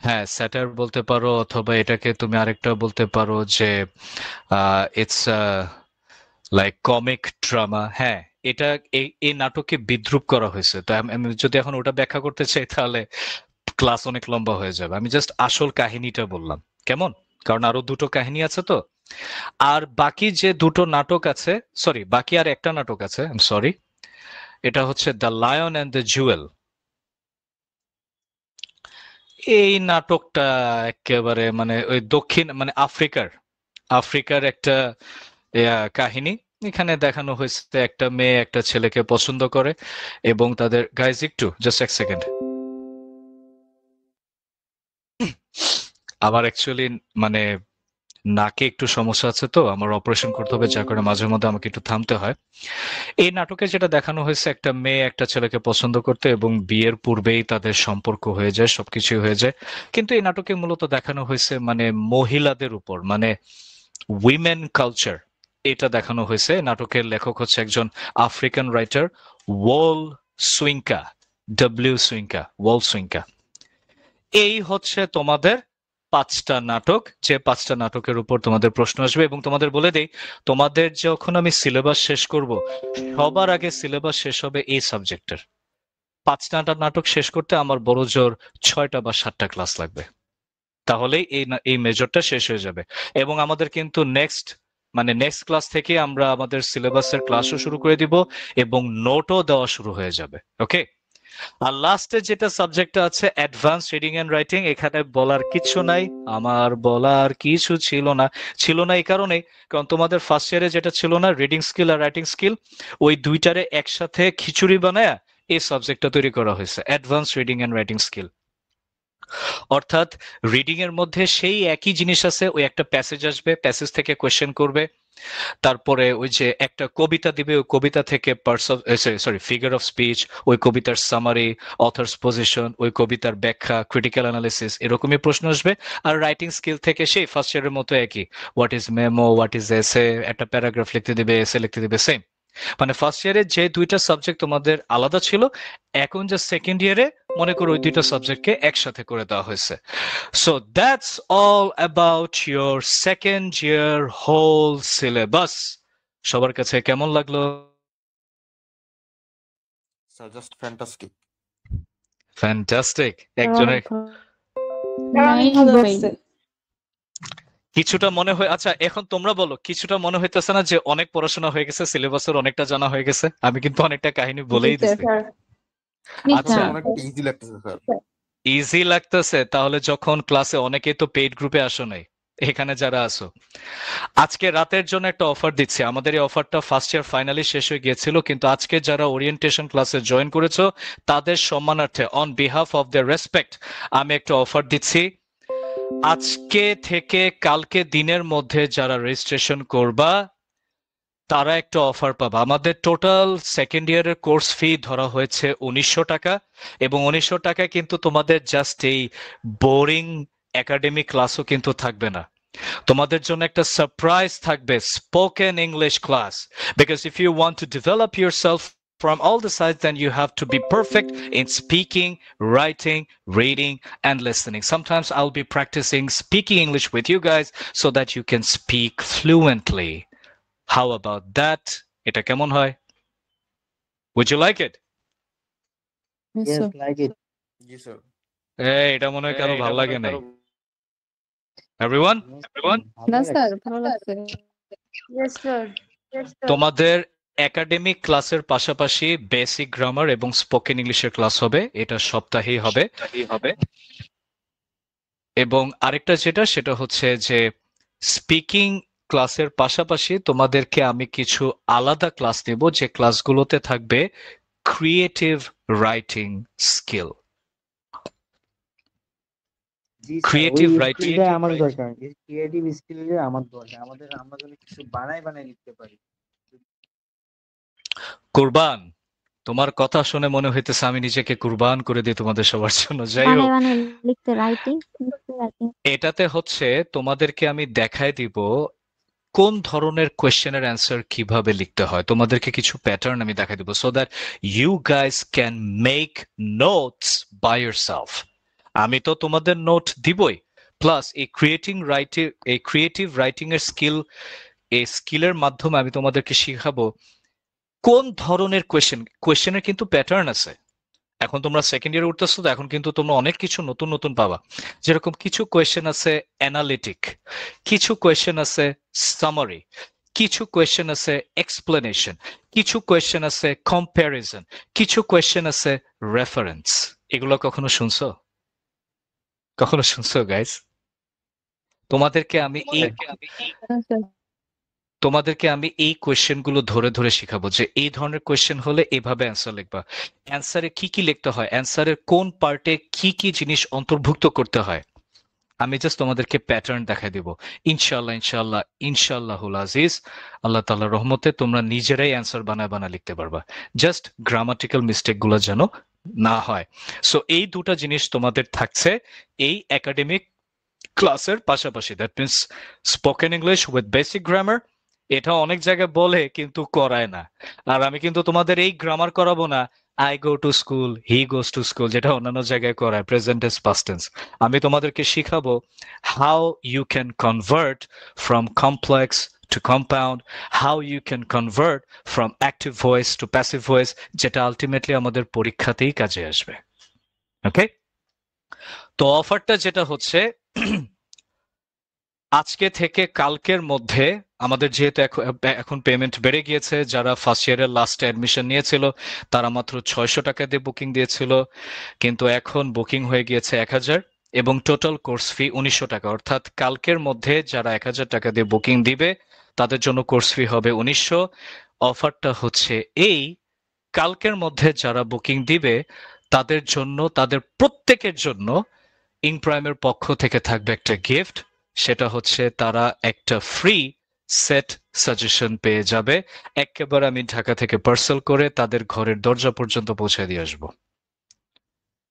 হ্যাঁ স্যাটায়ার বলতে পারো, অথবা এটাকে তুমি আরেকটা বলতে পারো যে ইটস লাইক কমিক ড্রামা। হ্যাঁ, এটা এই নাটকে বিদ্রূপ করা হয়েছে। তো আমি যদি এখন ওটা ব্যাখ্যা করতে চাই তাহলে ক্লাস অনেক লম্বা হয়ে যাবে। আমি জাস্ট আসল কাহিনীটা বললাম, কেমন? কারণ আরো 2টো কাহিনী আছে তো। আর বাকি যে 2টো নাটক আছে, সরি বাকি আর একটা নাটক আছে, আই এম সরি, এটা হচ্ছে the lion and the Jewel. এই নাটকটা একেবারে মানে ওই দক্ষিণ মানে আফ্রিকার একটা কাহিনী। এখানে দেখানো হয়েছে একটা মেয়ে একটা ছেলেকে পছন্দ করে এবং তাদের, গাইজ একটু জাস্ট এক সেকেন্ড, আমার অ্যাকচুয়ালি মানে নাকে একটু সমস্যা আছে, তো আমার অপারেশন করতে হবে, যার কারণে মাঝে মধ্যে আমাকে একটু থামতে হয়। এই নাটকে যেটা দেখানো হয়েছে, একটা মেয়ে একটা ছেলেকে পছন্দ করতে এবং বিয়ের পূর্বেই তাদের সম্পর্ক হয়ে যায়, সবকিছুই হয়ে যায়। কিন্তু এই নাটকে মূলত দেখানো হয়েছে মানে মহিলাদের উপর, মানে উইমেন কালচার, এটা দেখানো হয়েছে। নাটকের লেখক হচ্ছে একজন আফ্রিকান রাইটার, ওয়াল সুইঙ্কা, ওয়াল সুইঙ্কা। এই হচ্ছে তোমাদের 5টা নাটক, যে 5টা নাটকের উপর তোমাদের প্রশ্ন আসবে। এবং তোমাদের বলে দেই, তোমাদের যখন আমি সিলেবাস শেষ করব, সবার আগে সিলেবাস শেষ হবে এই সাবজেক্টের। 5টা নাটক শেষ করতে আমার বড় জোর 6টা বা 7টা ক্লাস লাগবে, তাহলেই এই মেজরটা শেষ হয়ে যাবে। এবং আমাদের কিন্তু নেক্সট ক্লাস থেকে আমরা আমাদের সিলেবাসের ক্লাসও শুরু করে দিব এবং নোটও দেওয়া শুরু হয়ে যাবে। ওকে? আর লাস্টে যেটা সাবজেক্টটা আছে অ্যাডভান্স রিডিং এন্ড রাইটিং, এখানে বলার কিছু নাই, আমার বলার কিছু ছিল না এই কারণে, কারণ তোমাদের ফার্স্ট ইয়ারে যেটা ছিল না, রিডিং স্কিল আর রাইটিং স্কিল, ওই দুইটারে একসাথে খিচুড়ি বানায় এই সাবজেক্টটা তৈরি করা হয়েছে, advance reading and writing skill. অর্থাৎ রিডিং এর মধ্যে সেই একই জিনিস আছে, ওই একটা প্যাসেজ আসবে, প্যাসেজ থেকে কোয়েশ্চেন করবে, তারপরে ওই যে একটা কবিতা দিবে, ওই কবিতা থেকে ফিগার অফ স্পিচ, ওই কবিতার সামারি, অথার্স পজিশন, ওই কবিতার ব্যাখ্যা, ক্রিটিক্যাল অ্যানালিসিস, এরকমই প্রশ্ন আসবে। আর রাইটিং স্কিল থেকে সেই ফার্স্ট ইয়ারের মতো একই, what is memo, what is এসে, একটা প্যারাগ্রাফ লিখতে দিবে, এসে লিখতে দিবে, সেম। মানে ফার্স্ট ইয়ারে যে 2টা সাবজেক্ট তোমাদের আলাদা ছিল, এখন যে সেকেন্ড ইয়ারে মনে করো ওই 2টা সাবজেক্টকে একসাথে করে দেওয়া হয়েছে। So that's all about your second year whole syllabus. সবার কাছে কেমন লাগলো? Just fantastic. ফ্যান্টাস্টিক। একজনের ভালো লাগছে। কিছুটা মনে হয়, আচ্ছা এখন তোমরা বলো, কিছুটা মনে হইতেছে না যে অনেক পড়াশোনা হয়ে গেছে, সিলেবাসের অনেকটা জানা হয়ে গেছে? আমি কিন্তু অনেকটা কাহিনী বলেই দিছি। আচ্ছা, অনেক ইজি লাগতেছে স্যার। ইজি লাগতেছে? তাহলে যখন ক্লাসে অনেকেই তো পেইড গ্রুপে আসো নাই, এখানে যারা আসো, আজকে রাতের জন্য একটা অফার দিচ্ছি। আমাদের এই অফারটা ফার্স্ট ইয়ার ফাইনালি শেষ হয়ে গিয়েছিল, কিন্তু আজকে যারা ওরিয়েন্টেশন ক্লাসে জয়েন করেছো তাদের সম্মানার্থে, on behalf of the respect, আমি একটা অফার দিচ্ছি। আজকে থেকে কালকে দিনের মধ্যে যারা রেজিস্ট্রেশন করবা তারা একটা অফার পাবা। আমাদের টোটাল সেকেন্ড ইয়ারের কোর্স ফি ধরা হয়েছে 1900 টাকা, এবং 1900 টাকায় কিন্তু তোমাদের জাস্ট এই বোরিং একাডেমিক ক্লাসও কিন্তু থাকবে না, তোমাদের জন্য একটা সারপ্রাইজ থাকবে, spoken English class. Because if you want to develop yourself from all the sides, then you have to be perfect in speaking, writing, reading, and listening. Sometimes I'll be practicing speaking English with you guys so that you can speak fluently. How about that? Eta kemon hoy? Would you like it? Yes, like it. G sir. Hey, এটা মনে হয় কারো ভালো লাগে নাই। Everyone? Everyone? না sir, ভালো লাগছে। Yes, sir. তোমাদের একাডেমিক ক্লাসের পাশাপাশি বেসিক গ্রামার এবং স্পোকেন ইংলিশের ক্লাস হবে, এটা সপ্তাহেই হবে। এবং আরেকটা যেটা, সেটা হচ্ছে যে স্পিকিং ক্লাসের পাশাপাশি তোমাদেরকে আমি কিছু আলাদা ক্লাস নেব, যে ক্লাসগুলোতে থাকবে ক্রিয়েটিভ রাইটিং স্কিল। জি স্যার, ওই ক্রিয়েটিভ রাইটিং, স্কিলটা আমার দরকার। এই ক্রিয়েটিভ স্কিলটা আমার দরকার। আমরা যেন কিছু বানাই লিখতে পারি। কুরবান, তোমার কথা শুনে মনে হইতেছে আমি নিজেকে কুরবান করে দিই তোমাদের সবার জন্য। যাই হোক, বানায় লিখতে রাইটিং। এটাতে হচ্ছে তোমাদেরকে আমি দেখাই দিব কোন ধরনের কোয়েশ্চেনের অ্যান্সার কিভাবে লিখতে হয়। তোমাদেরকে কিছু প্যাটার্ন আমি দেখাই দিব, so that you guys can make notes by yourself. আমি তো তোমাদের নোট দিবই, প্লাস এই ক্রিয়েটিভ রাইটিং এর এই স্কিলের মাধ্যমে আমি তোমাদেরকে শিখাবো কোন ধরনের কোয়েশ্চেনের কিন্তু প্যাটার্ন আছে। এখন তোমরা সেকেন্ড ইয়ারে উঠতেছো, তো এখন কিন্তু তোমরা অনেক কিছু নতুন নতুন পাবা। যেরকম কিছু কোয়েশ্চেন আছে অ্যানালিটিক, কিছু কোয়েশ্চেন আছে সামারি, কিছু কোয়েশ্চেন আছে এক্সপ্লেনেশন, কিছু কোয়েশ্চেন আছে কম্প্যারিজন, কিছু কোয়েশ্চেন আছে রেফারেন্স। এগুলো কখনো শুনছো? গাইস? তোমাদেরকে আমি এই কোয়েশ্চেন গুলো ধরে ধরে শিখাবো, যে এই ধরনের কোয়েশ্চেন হলে এইভাবে অ্যান্সার লিখবা। অ্যান্সারে কি কি লিখতে হয়, অ্যান্সারের কোন পার্টে কি কি জিনিস অন্তর্ভুক্ত করতে হয়, আমি জাস্ট তোমাদেরকে প্যাটার্ন দেখাই দিব। ইনশাআল্লাহুল আজিজ, আল্লাহ তাআলার রহমতে তোমরা নিজেরাই অ্যান্সার বানায় লিখতে পারবা। জাস্ট গ্রামাটিক্যাল মিস্টেক গুলো যেন না হয়। সো এই দুটা জিনিস তোমাদের থাকছে এই একাডেমিক ক্লাসের পাশাপাশি। That means spoken English with basic grammar. এটা অনেক জায়গায় বলে কিন্তু করায় না। আর আমি কিন্তু তোমাদের এই গ্রামার করাবো না I go to school, he goes to school, যেটা অন্যান্য জায়গায় করায়, প্রেজেন্ট টেন্স পাস্ট টেন্স। আমি তোমাদেরকে শিখাবো how you can convert from complex to compound, how you can convert from active voice to passive voice, যেটা আলটিমেটলি আমাদের পরীক্ষাতেই কাজে আসবে। ওকে, তো অফারটা যেটা হচ্ছে আজকে থেকে কালকের মধ্যে, আমাদের যেহেতু এখন পেমেন্ট বেড়ে গিয়েছে, যারা ফার্স্ট ইয়ারের লাস্টে অ্যাডমিশন নিয়েছিল তারা মাত্র 600 টাকা দিয়ে বুকিং দিয়েছিল, কিন্তু এখন বুকিং হয়ে গিয়েছে 1000, এবং টোটাল কোর্স ফি 1900 টাকা। অর্থাৎ কালকের মধ্যে যারা 1000 টাকা দিয়ে বুকিং দিবে তাদের জন্য কোর্স ফি হবে 1900। অফারটা হচ্ছে এই, কালকের মধ্যে যারা বুকিং দিবে তাদের জন্য, তাদের প্রত্যেকের জন্য ইনপ্রাইমের পক্ষ থেকে থাকবে একটা গিফট। সেটা হচ্ছে তারা একটা ফ্রি সেট সাজেশন পেয়ে যাবে, একেবারে আমি ঢাকা থেকে পার্সেল করে তাদের ঘরের দরজা পর্যন্ত পৌঁছে দিয়ে আসবো।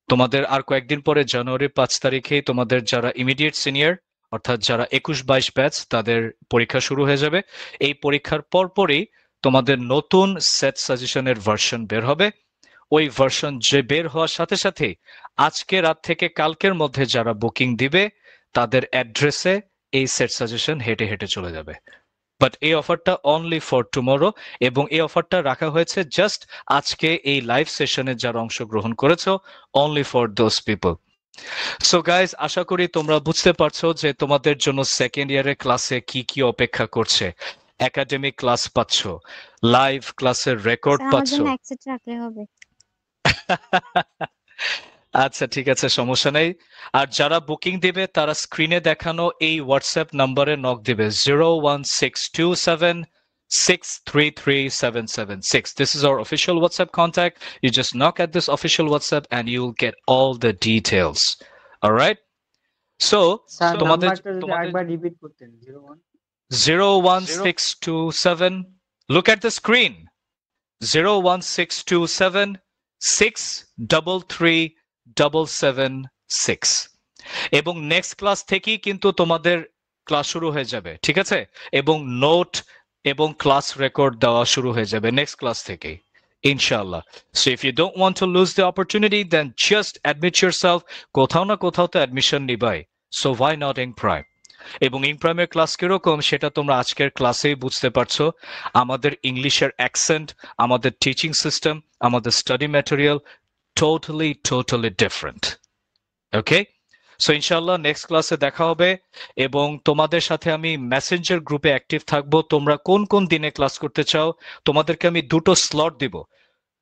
তোমাদের আর কয়েকদিন পরে জানুয়ারির 5 তারিখেই তোমাদের যারা ইমিডিয়েট সিনিয়র, অর্থাৎ যারা 21-22 ব্যাচ, তাদের পরীক্ষা শুরু হয়ে যাবে। এই পরীক্ষার পরপরই তোমাদের নতুন সেট সাজেশনের ভার্সন বের হবে। ওই ভার্সন যে বের হওয়ার সাথে সাথে আজকে রাত থেকে কালকের মধ্যে যারা বুকিং দিবে তাদের অ্যাড্রেসে এই সেট সাজেশন হেঁটে হেঁটে চলে যাবে। বাট এই অফারটা অনলি ফর টুমরো, এবং এই অফারটা রাখা হয়েছে জাস্ট আজকে এই লাইভ সেশনে যারা অংশগ্রহণ করেছো, only for those people. So guys, আশা করি তোমরা বুঝতে পারছো যে তোমাদের জন্য সেকেন্ড ইয়ারের ক্লাসে কি কি অপেক্ষা করছে। একাডেমিক ক্লাস পাচ্ছ, লাইভ ক্লাসের রেকর্ড আমার পাচ্ছ। জন্য অ্যাকসেপ্ট রাখলে হবে। আচ্ছা ঠিক আছে, সমস্যা নেই। আর যারা বুকিং দিবে তারা স্ক্রিনে দেখানো এই হোয়াটসঅ্যাপ নাম্বারে নক দিবে 01627633776. This is our official WhatsApp contact. You just knock at this official WhatsApp and you'll get all the details. All right? So sir তোমাদের নাম্বারটা যদি আরেকবার রিপিট করতেন 01627, look at the screen, 01627633776. এবং নেক্সট ক্লাস থেকেই কিন্তু তোমাদের ক্লাস শুরু হয়ে যাবে, ঠিক আছে? এবং নোট এবং ক্লাস রেকর্ড দেওয়া শুরু হয়ে যাবে নেক্সট ক্লাস থেকেই, ইনশাআল্লাহ। So if you don't want to lose the opportunity, then just admit yourself. কোথাও না কোথাও তো অ্যাডমিশন নিবাই, so why not in Prime? এবং ইনপ্রাইমের ক্লাস কিরকম সেটা তোমরা আজকের ক্লাসেই বুঝতে পারছো। আমাদের ইংলিশের অ্যাকসেন্ট, আমাদের টিচিং সিস্টেম, আমাদের স্টাডি ম্যাটেরিয়াল টোটালি ডিফারেন্ট। ওকে, সো ইনশাআল্লাহ নেক্সট ক্লাসে দেখা হবে। এবং তোমাদের সাথে আমি মেসেঞ্জার গ্রুপে অ্যাক্টিভ থাকবো। তোমরা কোন কোন দিনে ক্লাস করতে চাও, তোমাদেরকে আমি দুটো স্লট দিব,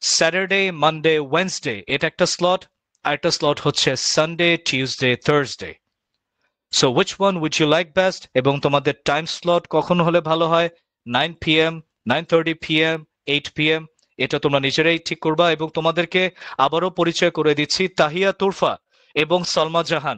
স্যাটারডে, মানডে, ওয়েডনেসডে এটা একটা স্লট, আর একটা স্লট হচ্ছে Sunday, Tuesday, Thursday. So which one would you like best? এবং তোমাদের টাইম স্লট কখন হলে ভালো হয়, 9 PM, 9:30 PM, 8 PM, এটা তোমরা নিজেরাই ঠিক করবা। এবং তোমাদেরকে আবারও পরিচয় করে দিচ্ছি, তাহিয়া তুরফা এবং সালমা জাহান